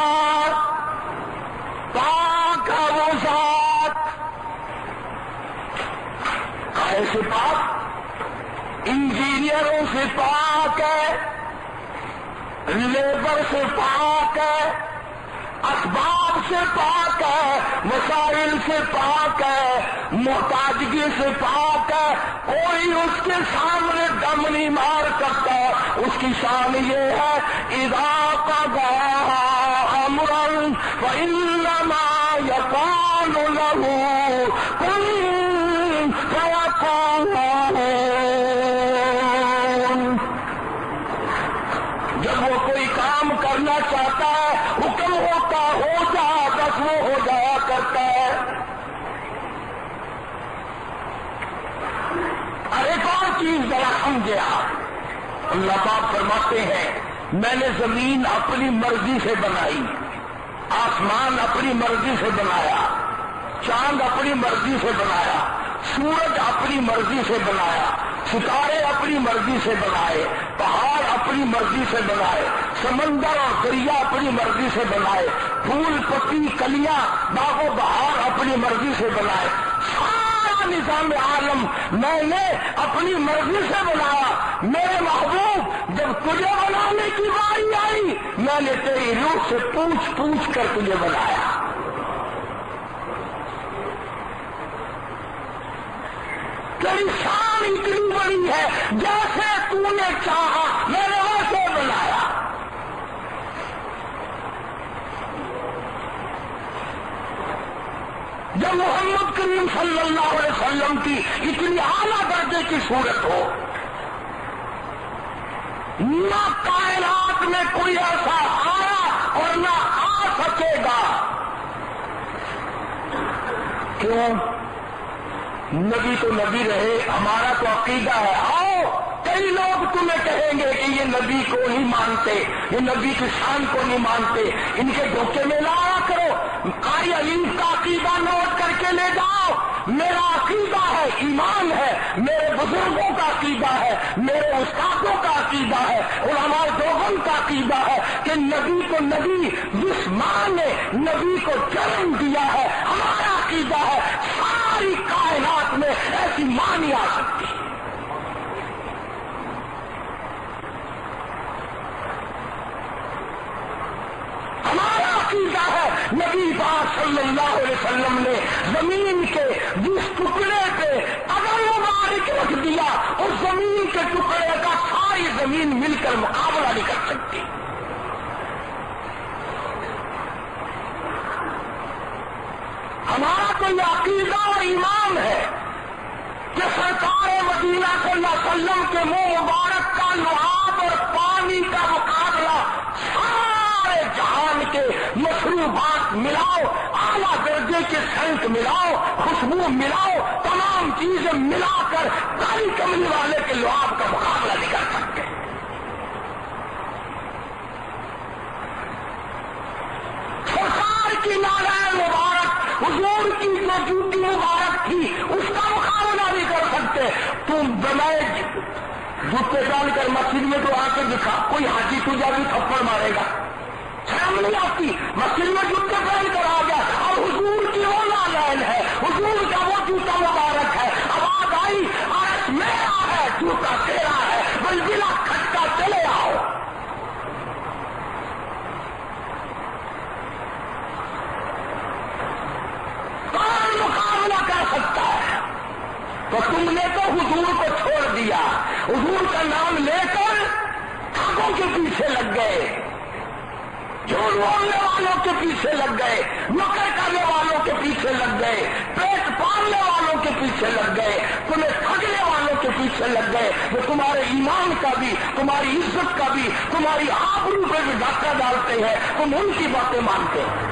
پاک ہے وہ ذات. کائے سے پاک؟ انجینئروں سے پاک ہے، لیبر سے پاک ہے، اسباب سے پاک ہے، وسائل سے پاک ہے، محتاجگی سے پاک ہے. کوئی اس کے سامنے دم نہیں مار سکتا. اس کی شان یہ ہے اذا قضى امرا فانما يقول له كن فيكون. جب وہ کوئی کام کرنا چاہتا ہے، حکم ہوتا ہو جا، بس وہ ہو جایا کرتا ہے. اور ایک اور چیز ذرا سمجھے آپ. اللہ پاک فرماتے ہیں میں نے زمین اپنی مرضی سے بنائی، آسمان اپنی مرضی سے بنایا، چاند اپنی مرضی سے بنایا، سورج اپنی مرضی سے بنایا، ستارے اپنی مرضی سے بنائے، پہاڑ اپنی مرضی سے بنائے، سمندر اور دریا اپنی مرضی سے بنائے، پھول پتی کلیاں باغ و بہار اپنی مرضی سے بنائے. سارا نظام عالم، میں نے اپنی مرضی سے بنایا۔ میرے محبوب، جب تجھے بنانے کی باری آئی، میں نے تیری روح سے پوچھ پوچھ کر تجھے بنایا۔ تیری شان اتنی بڑی ہے، جیسے تو نے چاہا میں نے ویسے بنایا۔ جب محمد کریم صلی اللہ علیہ وسلم کی اتنی اعلیٰ درجے کی صورت ہو، نہ کائنات میں کوئی ایسا آیا اور نہ آ سکے گا۔ کیوں؟ نبی تو نبی رہے، ہمارا تو عقیدہ ہے۔ آؤ، کئی لوگ تمہیں کہیں گے کہ یہ نبی کو نہیں مانتے، یہ نبی کی شان کو نہیں مانتے، ان کے دھوکے میں نہ آیا کرو۔ قاری علیم کا عقیدہ نوٹ کر کے لے جاؤ۔ میرا عقیدہ ہے، ایمان ہے، میرے بزرگوں کا عقیدہ ہے، میرے استادوں کا عقیدہ ہے، علماء دیوبند کا عقیدہ ہے کہ نبی کو نبی، جس ماں نے نبی کو جنم دیا ہے، ہمارا عقیدہ ہے ساری کائنات میں ایسی ماں نہیں آ سکتی۔ ہمارا عقیدہ ہے نبی پاک صلی اللہ علیہ وسلم نے زمین کے جس ٹکڑے پہ اگر مبارک رکھ دیا، اس زمین کے ٹکڑے کا ساری زمین مل کر مقابلہ نہیں کر سکتی۔ ہمارا تو یہ عقیدہ اور ایمان ہے کہ سرکار مدینہ صلی اللہ علیہ وسلم کے منہ مبارک کا لعاب اور پانی کا مقابلہ سارے جہان کے مشروبات ملاؤ، اعلیٰ درجے کے سینٹ ملاؤ، خوشبو ملاؤ، تمام چیزیں ملا کر کالی کملی والے کے لعاب کا مقابلہ نہیں کر سکتے۔ سرکار کی نالائن مبارک، حضور کی جو جوتی مبارک تھی، اس کا مقابلہ نہیں کر سکتے۔ تم بنائے جوتے ڈال کر مسجد میں تو آ کے دکھا، کوئی حاجی تجھے بھی تھپڑ مارے گا، شرم نہیں آتی؟ مسجد میں جوتے پہن کر آ گیا، اور حضور کی وہ نالائن ہے، حضور کا وہ جوتا مبارک ہے۔ آواز آئی، عرش میرا ہے، جوتا تیرا ہے، بلبلا کھٹکا چلے آؤ۔ کون مقابلہ کر سکتا ہے؟ تو تم نے تو حضور کو چھوڑ دیا، حضور کا نام لے کر ٹھگوں کے پیچھے لگ گئے، جھوٹ بولنے والوں کے پیچھے لگ گئے، نکر کرنے والوں کے پیچھے لگ گئے، پیٹ پالنے والوں کے پیچھے لگ گئے، تمہیں ٹھگنے والوں کے پیچھے لگ گئے، جو تمہارے ایمان کا بھی، تمہاری عزت کا بھی، تمہاری آبرو پہ بھی ڈاکہ ڈالتے ہیں، تم ان کی باتیں مانتے ہو۔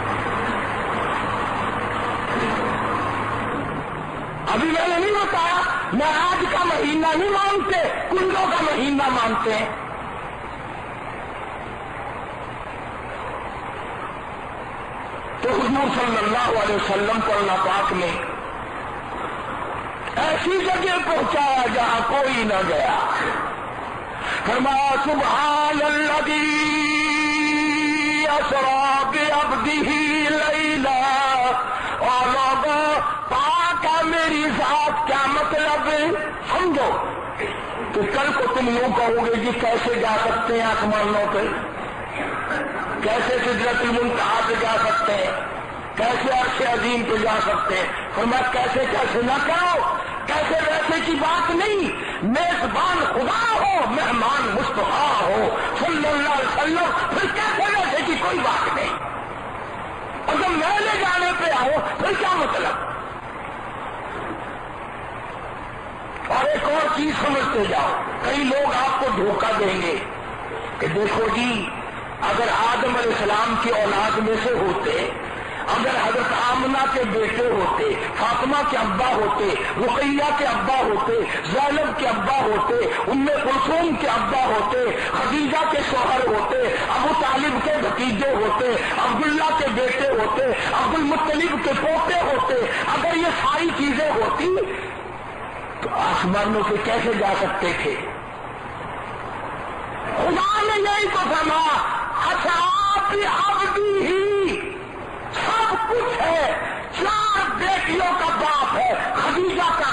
ابھی میں نے نہیں بتایا، معراج کا مہینہ نہیں مانتے، کنڈوں کا مہینہ مانتے ہیں۔ تو حضور صلی اللہ علیہ وسلم کو اللہ پاک نے ایسی جگہ پہنچایا جہاں کوئی نہ گیا۔ فرمایا سبحان الذی اسری بعبدہ لیلا، اور لوگوں پاک ہے میری ذات، کیا مطلب سمجھو کہ کل کو تم یوں کہو گے جی کیسے جا سکتے ہیں آسمانوں پہ، کیسے سدرۃ المنتہا پہ جا سکتے ہیں، کیسے عرش عظیم پہ جا سکتے ہیں؟ فرمایا کیسے کیسے نہ کرو، کیسے ویسے کی بات نہیں، میزبان خدا ہو، مہمان مصطفیٰ ہو صلی اللہ علیہ وسلم، پھر کیسے ویسے کی کوئی بات نہیں۔ اور جب میں لے جانے پہ آؤ پھر کیا مطلب؟ اور ایک اور چیز سمجھتے جاؤ، کئی لوگ آپ کو دھوکہ دیں گے کہ دیکھو جی اگر آدم علیہ السلام کی اولاد میں سے ہوتے، اگر حضرت آمنہ کے بیٹے ہوتے، فاطمہ کے ابا ہوتے، رقیہ کے ابا ہوتے، زینب کے ابا ہوتے، ام کلثوم کے ابا ہوتے، خدیجہ کے شوہر ہوتے، ابو طالب کے بھتیجے ہوتے، عبداللہ کے بیٹے ہوتے، عبد المطلب کے پوتے ہوتے، اگر یہ ساری چیزیں ہوتی تو آسمانوں سے کیسے جا سکتے تھے؟ خدا نے یہی تو فرمایا اصحاب عبدی ہی، سب کچھ ہے، 4 بیٹیوں کا باپ ہے، خدیجہ کا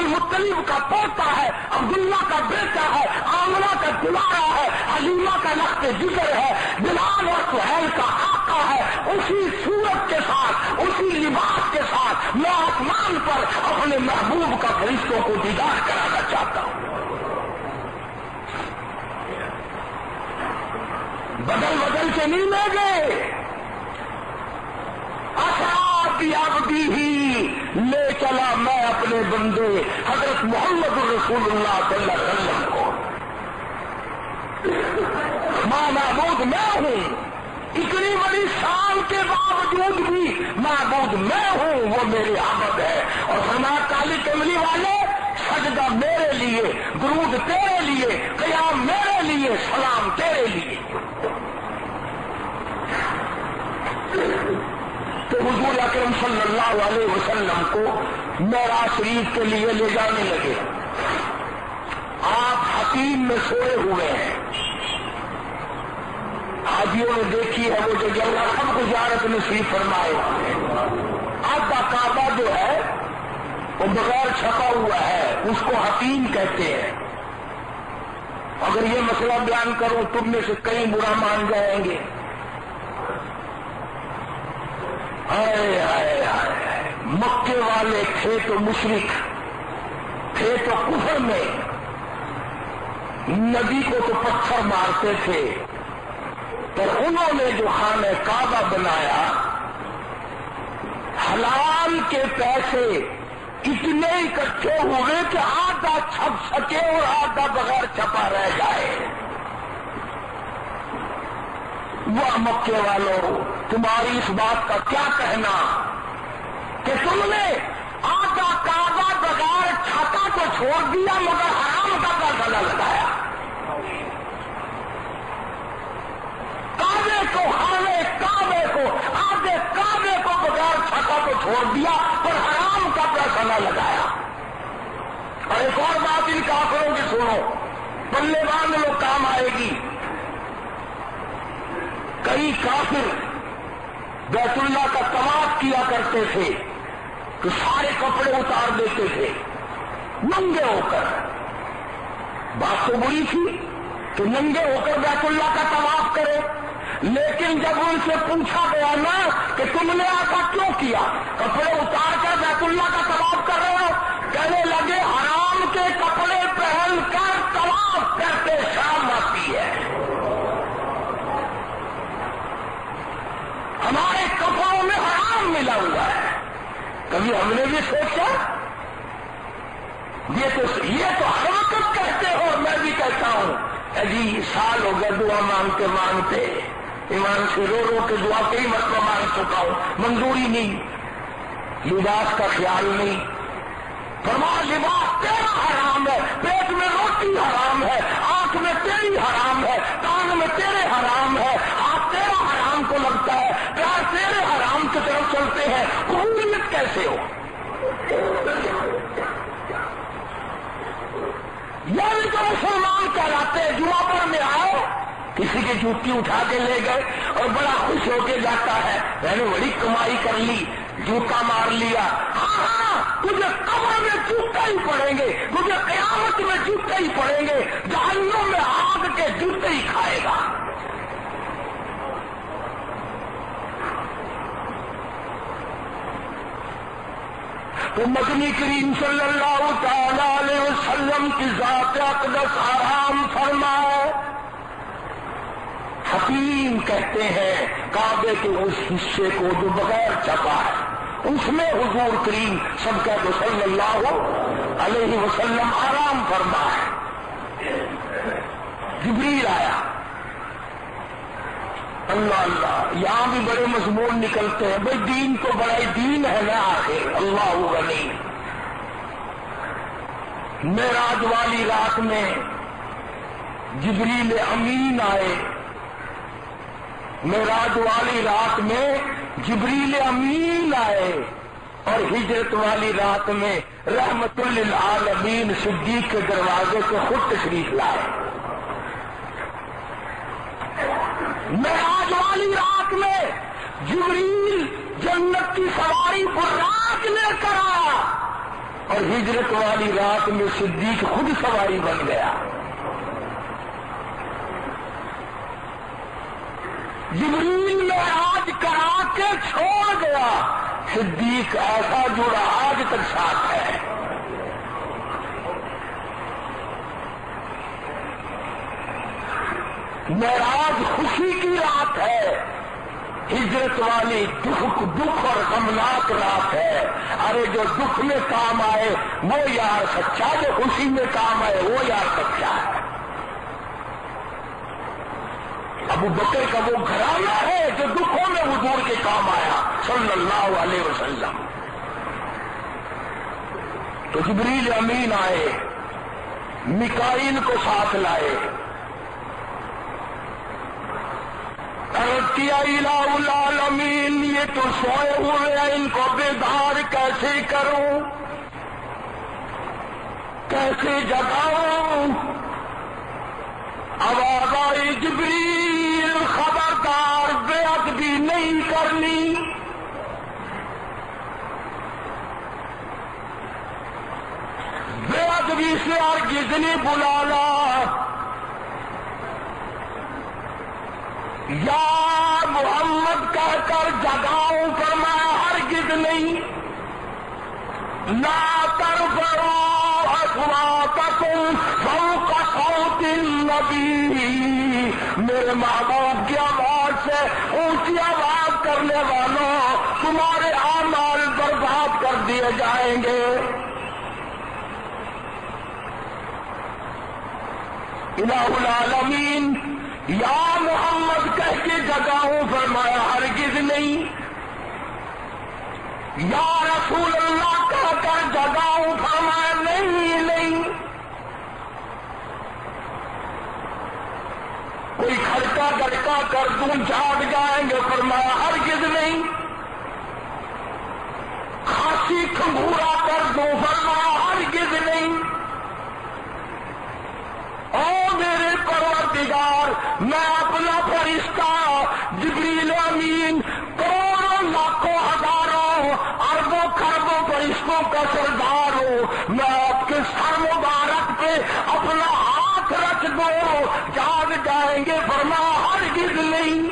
المطلب کا پوتا ہے، عبداللہ کا بیٹا ہے، آمنہ کا دلارا ہے، حلیمہ کا لخت جگر ہے، بلال اور سہیل کا آقا ہے، اسی صورت کے ساتھ، اسی لباس کے ساتھ میں آسمان پر اپنے محبوب کا فرشتوں کو دیدار کرانا چاہتا ہوں۔ بدل بدل کے نہیں لے گئے، عبدی ہی لے چلا میں اپنے بندے حضرت محمد الرسول اللہ صلی اللہ علیہ وسلم کو۔ ماں معبود میں ہوں، اتنی بڑی شان کے باوجود بھی معبود میں ہوں، وہ میرے عبد ہے۔ اور فرمایا کالی کملی والے، سجدہ میرے لیے، درود تیرے لیے، قیام میرے لیے، سلام تیرے لیے۔ تو حضور اکرم صلی اللہ علیہ وسلم کو معراج شریف کے لیے لے جانے لگے۔ آپ حتیم میں سوئے ہوئے ہیں، حاجیوں نے دیکھی ہے وہ جگہ، اللہ سب کو زیارت نصیب فرمائے۔ آدھا کعبہ جو ہے وہ بغیر چھپا ہوا ہے، اس کو حتیم کہتے ہیں۔ اگر یہ مسئلہ بیان کروں تم میں سے کئی برا مان جائیں گے۔ ہائے ہائے ہائے، مکے والے تھے تو مشرک، تھے تو کفر میں، نبی کو تو پتھر مارتے تھے، پر انہوں نے جو خانہ کعبہ بنایا، حلال کے پیسے اتنے اکٹھے ہوئے کہ آدھا چھپ سکے اور آدھا بغیر چھپا رہ جائے۔ وہ مکے والوں، تمہاری اس بات کا کیا کہنا کہ تم نے آدھا کعبہ بغیر چھپا تو چھوڑ دیا مگر حرام کا پیسہ نہ لگایا؟ کعبے کو، خانے کعبے کو، آدھے کعبے کو بغیر چھپا تو چھوڑ دیا پر حرام کا پیسہ نہ لگایا۔ اور ایک اور بات ان کافروں کی سنو، پلے باندھ لو، کام آئے گی۔ کئی کافر بیت اللہ کا طواف کیا کرتے تھے تو سارے کپڑے اتار دیتے تھے ننگے ہو کر۔ بات تو بری تھی کہ ننگے ہو کر بیت اللہ کا طواف کرے، لیکن جب ان سے پوچھا گیا نا کہ تم نے ایسا کیوں کیا، کپڑے اتار کر بیت اللہ کا طواف کر رہے ہو، کہنے لگے حرام کے کپڑے پہن کر طواف کرتے شرم آتی ہے۔ ہمارے کپڑوں میں حرام ملا ہوا ہے۔ کبھی ہم نے بھی سوچا؟ یہ تو ہر وقت کہتے ہو، میں بھی کہتا ہوں، جی سال ہو گیا دعا مانگتے مانگتے، ایمان سے رو رو کے دعا کئی مرتبہ مانگ چکا ہوں، منظوری نہیں، لباس کا خیال نہیں۔ فرمایا لباس تیرا حرام ہے، پیٹ میں روٹی حرام ہے، آنکھ میں تیری حرام ہے، کان میں تیرے حرام ہے، ہاتھ تیرا حرام کو لگتا ہے، پیر تیرے حرام کی طرف چلتے ہیں، قبولیت کیسے ہو؟ یعنی تو مسلمان کہلاتے ہیں، جمعہ پر میں آئے کسی کی جوتی اٹھا کے لے گئے اور بڑا خوش ہو کے جاتا ہے، میں نے بڑی کمائی کر لی، جوتا مار لیا۔ ہاں تجھے قبر میں جوتے ہی پڑیں گے، تجھے قیامت میں جوتے ہی پڑیں گے، جہنم میں آگ کے جوتے ہی کھائے گا۔ تو مدنی کریم صلی اللہ تعالی علیہ وسلم کی ذات اقدس آرام فرمائے۔ حتیم کہتے ہیں کعبے کے اس حصے کو جو بغیر چھپا ہے، اس میں حضور کریم صلی اللہ علیہ وسلم آرام فرمائے۔ جبریل آیا، اللہ اللہ، یہاں بھی بڑے مضمون نکلتے ہیں، بھائی دین تو بڑا ہی دین ہے نا آخر، اللہ غنی۔ معراج والی رات میں جبریل امین آئے، معراج والی رات میں جبریل امین آئے، اور ہجرت والی رات میں رحمت للعالمین صدیق کے دروازے کو خود تشریف لائے۔ معراج والی رات میں جبریل جنت کی سواری براق لے کر آیا، اور ہجرت والی رات میں صدیق خود سواری بن گیا. جبریل نے آج کرا کے چھوڑ گیا، صدیق ایسا جڑا آج تک ساتھ ہے. معراج خوشی کی رات ہے، ہجرت والی دکھ اور غمناک رات ہے. ارے جو دکھ میں کام آئے وہ یار سچا، جو خوشی میں کام آئے وہ یار سچا ہے. ابو بکر کا وہ گھرانہ ہے جو دکھوں میں حضور کے کام آیا صلی اللہ علیہ وسلم. تو جبریل امین آئے، میکائیل کو ساتھ لائے، عرض کیا الہ العالمین یہ تو سوئے ہوئے ہیں، ان کو بیدار کیسے کروں، کیسے جگاؤں؟ آواز آئی جبریل خبردار بے ادبی نہیں کرنی. بے ادبی سے ہرگز نہیں بلانا. یا محمد کہہ کر جگاؤں فرمایا ہرگز نہیں. لا ترفعوا اصواتکم فوق صوت النبی، میرے محبوب کی آواز سے اونچی آواز کرنے والوں تمہارے اعمال برباد کر دیے جائیں گے. الہ العالمین یا محمد کہہ کے جگاؤں فرمایا ہرگز نہیں. یا رسول اللہ کہہ کر جگاؤں فرمایا نہیں. کوئی کھڑکا گڑکا کر دوں جاگ جائیں گے فرمایا ہرگز نہیں. کھانسی کھنگورا کر دوں فرمایا ہرگز نہیں. او میرے پروردگار میں اپنا فرشتہ جبریل امین کروڑوں لاکھوں ہزاروں اربوں خربوں فرشتوں کا سردار ہوں، میں آپ کے سر مبارک پہ اپنا ہاتھ رکھ دوں جاگ جائیں گے فرمایا ہرگز نہیں.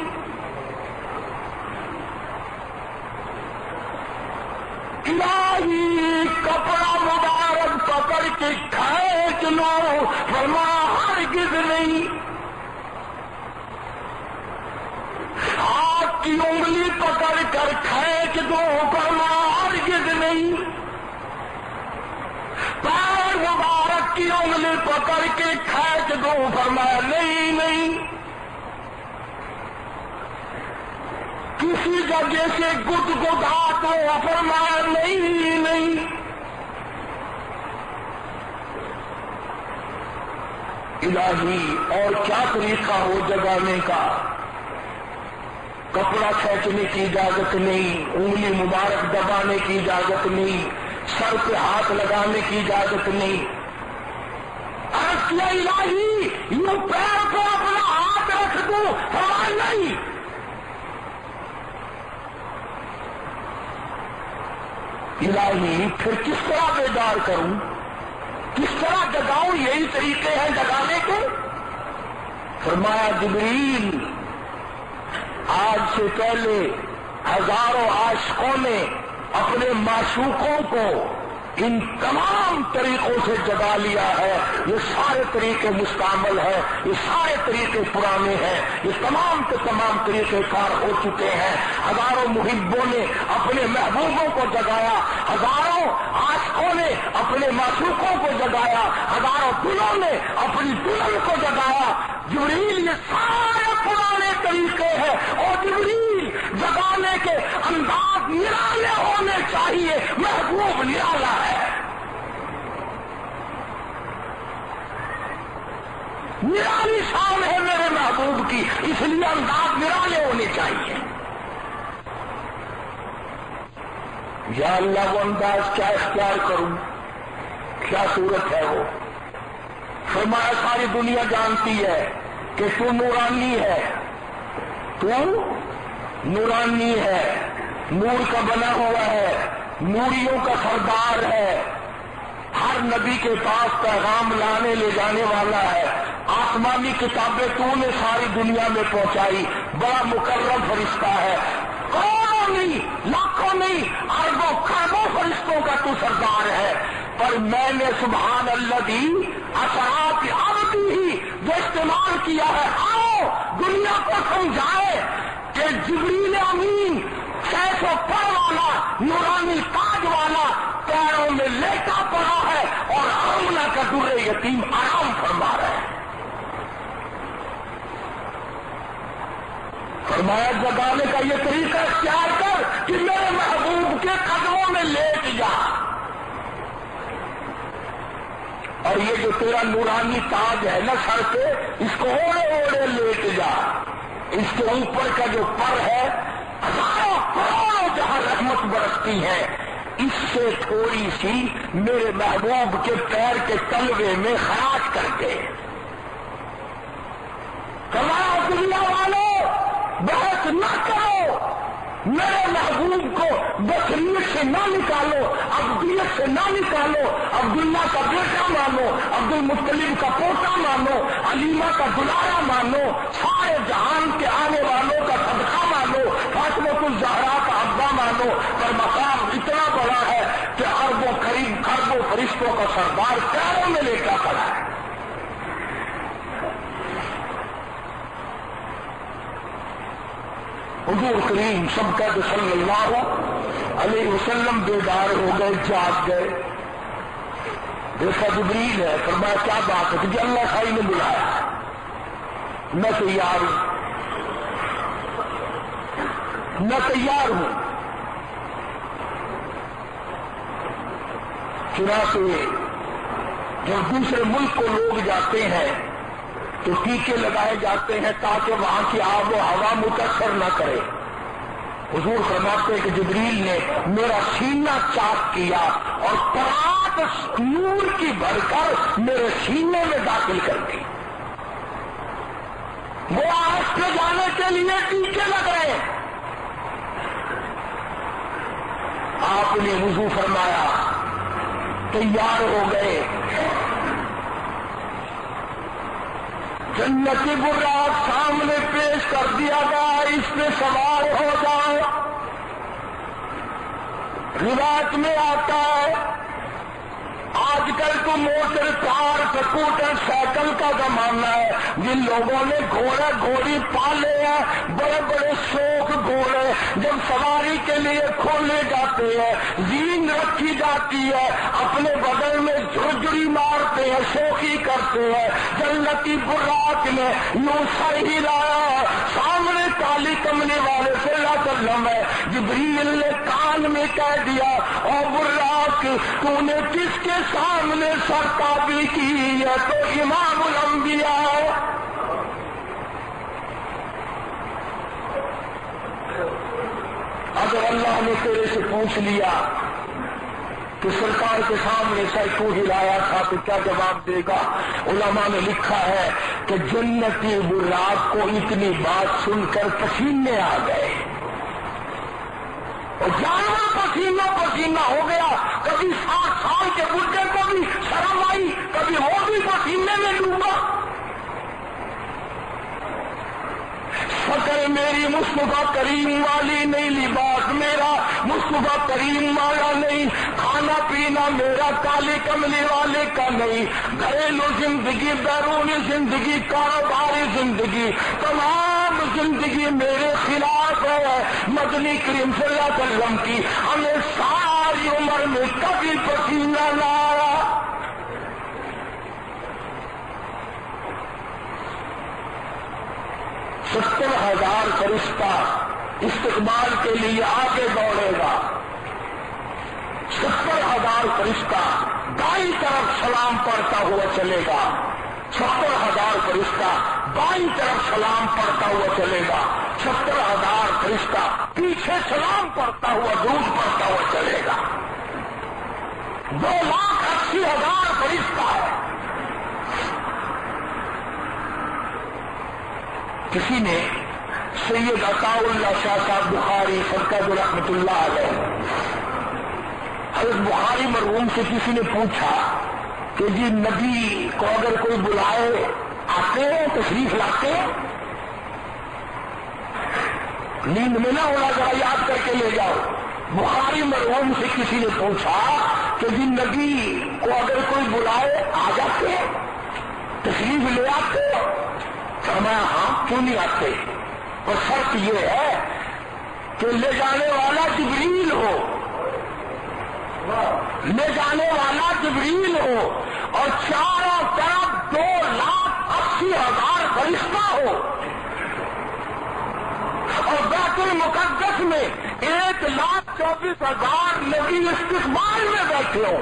الہی کپڑا مبارک پکڑ کے کھینچ لو فرمایا ہرگز نہیں. ہاتھ کی انگلی پکڑ کر کھینچ دو فرمایا ہرگز نہیں. پیر مبارک کی انگلی پکڑ کے کھینچ دو فرمایا نہیں. کسی جگہ سے گدگدا دو فرمایا نہیں. الہی اور کیا طریقہ ہو جگانے کا؟ کپڑا کھینچنے کی اجازت نہیں، انگلی مبارک دبانے کی اجازت نہیں، سر پہ ہاتھ لگانے کی اجازت نہیں. عرض کیا الہی یوں پیر پر اپنا ہاتھ رکھ دوں فرمایا نہیں. الہی پھر کس طرح بیدار کروں، کس طرح جگاؤں؟ یہی طریقے ہیں جگانے کے. فرمایا جبریل آج سے پہلے ہزاروں عاشقوں نے اپنے معشوقوں کو ان تمام طریقوں سے جگا لیا ہے. یہ سارے طریقے مستعمل ہیں، یہ سارے طریقے پرانے ہیں، یہ تمام کے تمام طریقے کار ہو چکے ہیں. ہزاروں محبوں نے اپنے محبوبوں کو جگایا، ہزاروں عاشقوں نے اپنے معشوقوں کو جگایا، ہزاروں دلوں نے اپنی دلہن کو جگایا. جبریل یہ سارے پرانے طریقے ہیں، اور جبریل جگانے کے انداز نرالے ہونے چاہیے. محبوب نرالا ہے، نرالی شان ہے میرے محبوب کی، اس لیے انداز نرالے ہونے چاہیے. یا اللہ وہ انداز کیا اختیار کروں، کیا صورت ہے وہ؟ فرمایا ساری دنیا جانتی ہے کہ تو نورانی ہے، تو نورانی ہے، نور کا بنا ہوا ہے، نوریوں کا سردار ہے. ہر نبی کے پاس پیغام لانے لے جانے والا ہے. آسمانی کتابیں تو نے ساری دنیا میں پہنچائی. بڑا مکرم فرشتہ ہے. کروڑوں نہیں، لاکھوں نہیں، اربوں کروڑوں فرشتوں کا تو سردار ہے. پر میں نے سبحان اللہ دی اثرات عبدی ہی جو استعمال کیا ہے. آؤ دنیا کو سمجھائے کہ جبریل امین 600 پر والا نورانی تاج والا پیروں میں لیٹا پڑا ہے اور آمنہ کا در یتیم آرام فرما رہا ہے. فرمایا جگانے کا یہ طریقہ اختیار کر کہ میرے محبوب کے قدموں میں لیٹ جا. اور یہ جو تیرا نورانی تاج ہے نا سر پہ، اس کو اوڑے اوڑے لیٹ جا. اس کے اوپر کا جو پر ہے ہزاروں کروڑوں جہاں رحمت برستی ہے، اس سے تھوڑی سی میرے محبوب کے پیر کے تلوے میں خراش کر کے. فرمایا دنیا والوں بحث نہ کرو، میرے محبوب کو بصریت سے نہ نکالو، عبدیت سے نہ نکالو. عبداللہ کا بیٹا مانو، عبد المطلب کا پوتا مانو، علیمہ کا دلارا مانو، سارے جہان کے آنے والوں کا صدقہ مانو، فاطمۃ الزہرا کا ابا مانو. پر مقام اتنا بڑا ہے کہ اربوں قریب خربوں فرشتوں کا سردار پیروں میں لیٹا پڑا ہے. حضور کریم سب کا صلی اللہ علیہ وسلم بیدار ہو گئے، جاگ گئے. دیکھا جبریل ہے. فرمایا کیا بات ہے؟ کہ اللہ خائی نے بلایا. میں تیار ہوں، میں تیار ہوں. چنانچہ جب دوسرے ملک کو لوگ جاتے ہیں تو ٹیکے لگائے جاتے ہیں تاکہ وہاں کی آب و ہوا متاثر نہ کرے. حضور فرماتے ہیں کہ جبریل نے میرا سینہ چاک کیا اور قرآن نور کی بھر کر میرے سینے میں داخل کر دی. وہ آج پہ جانے کے لیے ٹیکے لگ رہے ہیں. آپ نے وضو فرمایا، تیار ہو گئے. جنتی براق سامنے پیش کر دیا گیا، اس پہ سوار ہو جاؤ. روایت میں آتا ہے آج کل تو موٹر کار سکوٹر سائیکل کا زمانہ ہے. جن لوگوں نے گھوڑے گھوڑی پالے ہیں، بڑے بڑے شوق گھوڑے جب سواری کے لیے کھولے جاتے ہیں، زین رکھی جاتی ہے، اپنے بدن میں جھرجھری مارتے ہیں، شوخی کرتے ہیں. جنتی براق نے یوں سر ہی لایا، سامنے کالی کملی والے صلی اللہ علیہ وسلم ہے. جبریل نے کان میں کہہ دیا، او براق تو نے کس کے سامنے سرتابی کی ہے؟ تو امام الانبیاء ہے. اگر اللہ نے تیرے سے پوچھ لیا کہ سرکار کے سامنے سر تو ہلایا تھا تو کیا جواب دے گا؟ علماء نے لکھا ہے کہ جنتی براق کو اتنی بات سن کر پسینے آ گئے اور جانور پسینہ پسینہ ہو گیا. کبھی 60 سال کے بڈھے کو بھی شرم آئی، کبھی وہ بھی پسینے میں ڈوبا. فکر میری مصطفیٰ کریم والی نہیں، لباس میرا مصطفیٰ کریم والا نہیں، کھانا پینا میرا کالی کملی والے کا نہیں. گھریلو زندگی، بیرونی زندگی، کاروباری زندگی، تمام زندگی میرے خلاف ہے. مدنی کریم صلی اللہ علیہ وسلم کی ہمیں ساری عمر میں کبھی پسینہ نہ آیا. ستر 70,000 فرشتہ استقبال کے لیے آگے دوڑے گا. 70,000 فرشتہ دائیں طرف سلام پڑھتا ہوا چلے گا. 70,000 فرشتہ بائیں طرف سلام پڑھتا ہوا چلے گا. 70,000 فرشتہ پیچھے سلام پڑھتا ہوا درود پڑھتا ہوا چلے گا. 2,80,000 فرشتہ ہے. کسی نے سید عطاء اللہ شاہ صاحب بخاری فرقہ رحمت اللہ علیہ حضرت بخاری مرحوم سے کسی نے پوچھا کہ جی نبی کو اگر کوئی بلائے آتے ہیں تشریف لاتے ہیں؟ نیند میں نہ ہونا، ذرا یاد کر کے لے جاؤ۔ بخاری مرحوم سے کسی نے پوچھا کہ جی نبی کو اگر کوئی بلائے آ جاتے ہیں، تشریف لے آتے؟ فرمایا ہاں، کیوں نہیں آتے؟ اور شرط یہ ہے کہ لے جانے والا جبریل ہو، لے جانے والا جبریل ہو، اور چاروں طرف 2,80,000 فرشتہ ہو، اور بیت المقدس میں 1,24,000 نبی استقبال میں بیٹھے ہو،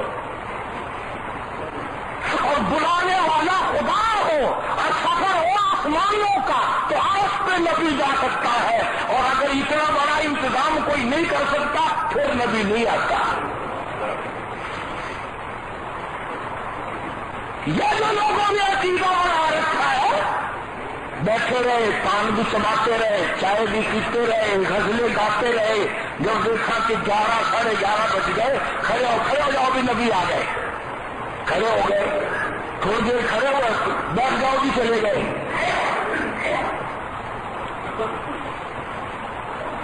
اور بلانے والا خدا ہو، اور سفر ہو آسمانوں کا، تو عرش پہ نبی جا سکتا ہے، اور اگر اتنا بڑا انتظام کوئی نہیں کر سکتا پھر نبی نہیں آتا۔ یہ جو لوگوں نے عقیدہ بنا رکھا ہے، بیٹھے رہے، پان بھی چباتے رہے، چائے بھی پیتے رہے، غزلیں گاتے رہے، جب دیکھا کہ 11 ساڑھے 11 بج گئے، کھڑے ہو جاؤ بھی نبی آ گئے، کھڑے ہو گئے، تھوڑی دیر کھڑے ہوئے، بیٹھ جاؤ بھی چلے گئے۔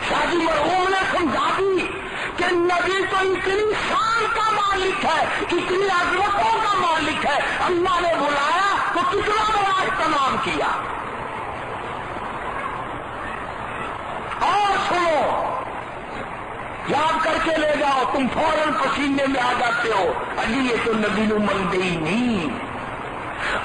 شاہ مرحوم نے سمجھا دی کہ نبی تو اتنی شان کا مالک ہے، اتنی عظمتوں کا مالک ہے، اللہ نے بلایا تو کتنا بڑا اہتمام کیا۔ اور سنو، یاد کر کے لے جاؤ، تم فوراً پسینے میں آ جاتے ہو، علی یہ تو نبی نو من گئی نہیں۔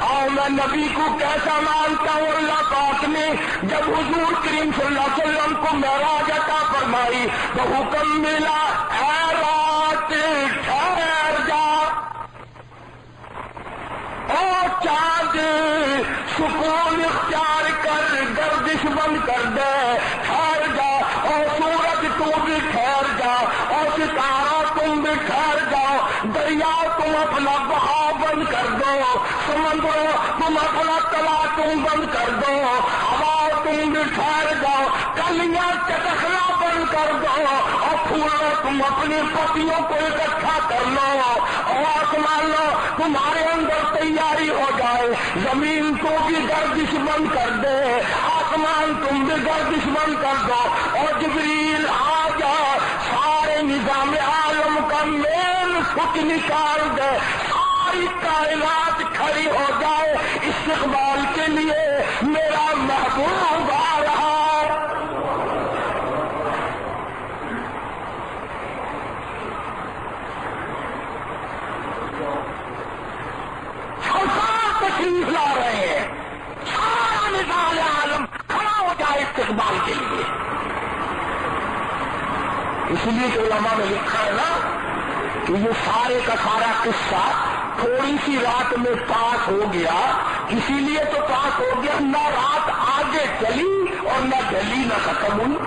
اور میں نبی کو کیسا مانتا ہوں، اللہ پاک نے جب حضور کریم صلی اللہ علیہ وسلم کو معراج عطا فرمائی تو حکم ملا، اے رات ٹھہر جا، اور چاند سکون اختیار کر، گردش بند کر دے، ٹھہر جا، اور سورج تو بھی ٹھہر جا، اور ستارہ تم بھی ٹھہر جاؤ، دریا تم اپنا بہاؤ بند کر دو، سمندر تم اپنا تلا تم بند کر دو، ہوا تم بھی ٹھہر جاؤ، کلیاں چٹکنا بند کر دو، اور پھولوں تم اپنی پتیوں کو اکٹھا کر لو، اور آسمان لو تمہارے اندر تیاری ہو جائے، زمین تو بھی گردش بند کر دے، آسمان تم بھی گردش بند کر دو، اور جبریل آ جا، سارے نظام عالم کا مین سوچ نکال دے، ساری کائنات کھڑی ہو جائے استقبال کے لیے، میرا محبوب آ رہا۔ تشریف لا رہے ہیں، سارا نظام عالم کھڑا ہو جائے استقبال کے لیے۔ اس لیے کہ علماء نے لکھا ہے نا کہ یہ سارے کا سارا قصہ تھوڑی سی رات میں پاس ہو گیا، اسی لیے تو پاس ہو گیا، نہ رات آگے چلی اور نہ ڈلی نہ ختم ہوئی،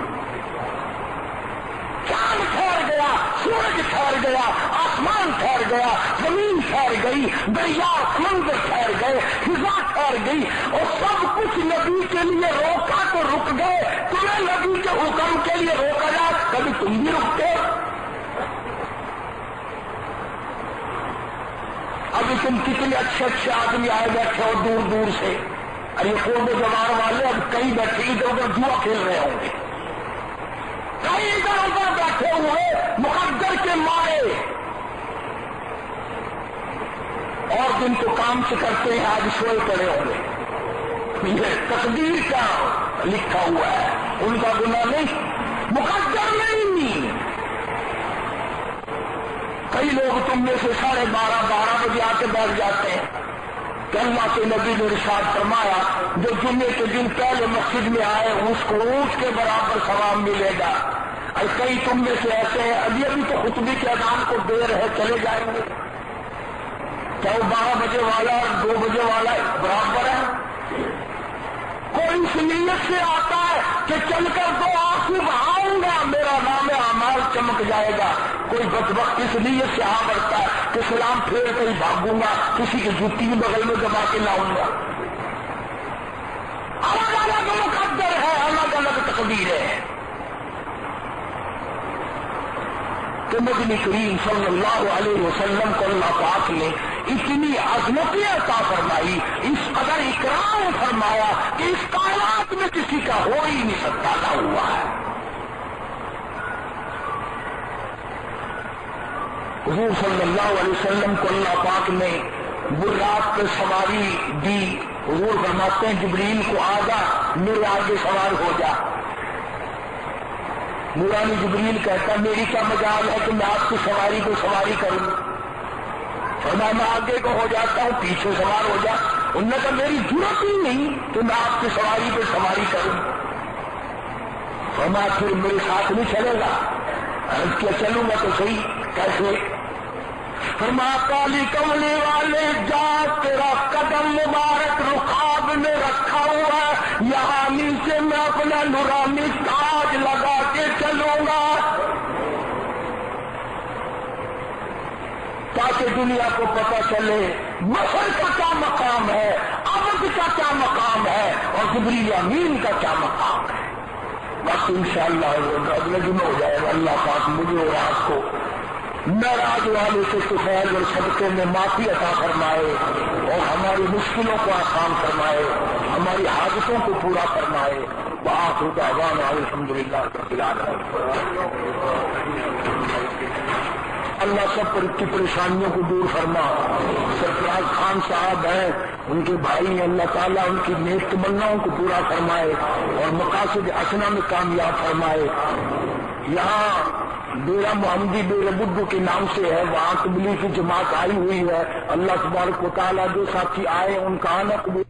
چاند ٹھہر گیا، سورج ٹھہر گیا، آسمان ٹھہر گیا، زمین ٹھہر گئی، دریا سمندر ٹھہر گئے، فضا ٹھہر گئی، اور سب کچھ نبی کے لیے روکا تو رک گئے۔ تمہیں نبی کے حکم کے لیے روکا جائے کبھی تم بھی رکتے؟ ابھی تم کتنے اچھے اچھے آدمی آئے بیٹھے ہو دور دور سے، ارے قوم جوار والے اب کئی بیٹھے ادھر ادھر جوا کھیل رہے ہوں گے، کئی ادھر ادھر بیٹھے ہوئے مقدر کے مارے، اور دن تو کام سے کرتے ہیں، آج سوئے پڑے ہوں گے۔ یہ تقدیر کا لکھا ہوا ہے، ان کا گناہ نہیں، مقدر نہیں۔ کئی لوگ تم میں سے 12:30 بجے آ کے بیٹھ جاتے ہیں کہ اللہ کے نبی نے ارشاد فرمایا جو جمعے کے دن پہلے مسجد میں آئے اس کو اونٹ کے برابر ثواب ملے گا۔ اور کئی تم میں سے ایسے ہیں ابھی تو خطبے کے اذان کو دیر ہے چلے جائیں گے، کیا وہ 12 بجے والا اور 2 بجے والا برابر ہے؟ کوئی اس نیت سے آتا ہے کہ چل کر تو آنسو بہاؤں گا، میرا نام اعمال چمک جائے گا، کوئی بدبخت اس نیت سے آ بڑھتا ہے کہ سلام پھیر کر ہی بھاگوں گا، کسی کی جوتی بھی بغل میں دبا کے لاؤں گا۔ الگ الگ مقدر ہے، الگ الگ تقدیر ہے۔ کہ نبی کریم صلی اللہ علیہ وسلم کو اللہ پاک نے اتنی عظمتیں عطا فرمائی، اس قدر اکرام فرمایا کہ اس کائنات میں کسی کا ہو ہی نہیں سکتا، نہ ہوا ہے۔ حضور صلی اللہ علیہ وسلم کو اللہ پاک نے براق پہ سواری دی۔ حضور فرماتے ہیں جبریل کو آجا میرے آگے سوار ہو جا۔ نورانی جبریل کہتا میری کیا مجال ہے کہ میں آپ کی سواری کو سواری کروں، فرمایا میں آگے کو ہو جاتا ہوں، پیچھے سوار ہو جا۔ انہوں نے کہا میری ضرورت ہی نہیں کہ میں آپ کی سواری پہ سواری کروں، فرمایا پھر میرے ساتھ نہیں چلے گا؟ عرض کیا چلوں گا تو صحیح، کیسے؟ فرمایا کالی کملی والے جا تیرا قدم مبارک رکاب میں رکھا ہوا ہے، یہاں نیچے میں اپنا نورانی تاج لگا کے چلوں گا تاکہ دنیا کو پتہ چلے بشر کا کیا مقام ہے، عبد کا کیا مقام ہے، اور جبریل امین کا کیا مقام ہے۔ بس انشاءاللہ اگلے دن ہو جائے گا۔ اللہ پاک مجھے اور آپ کو معراج والے کے طفیل اور صدقے میں معافی عطا فرمائے اور ہماری مشکلوں کو آسان فرمائے، ہماری حاجتوں کو پورا فرمائے۔ وآخر دعوانا الحمدللہ رب العالمین۔ اللہ سب پر کی پریشانیوں کو دور فرما۔ سرفراز خان صاحب ہیں، ان کے بھائی ہیں، اللہ تعالیٰ ان کی نیک تمناؤں کو پورا فرمائے اور مقاصد حسنہ میں کامیاب فرمائے۔ یہاں ڈیرا محمدی ڈیرا بدھو کے نام سے ہے، وہاں تبلیغ کی جماعت آئی ہوئی ہے۔ اللہ تبارک و تعالیٰ جو ساتھی آئے ان کا آنا قبول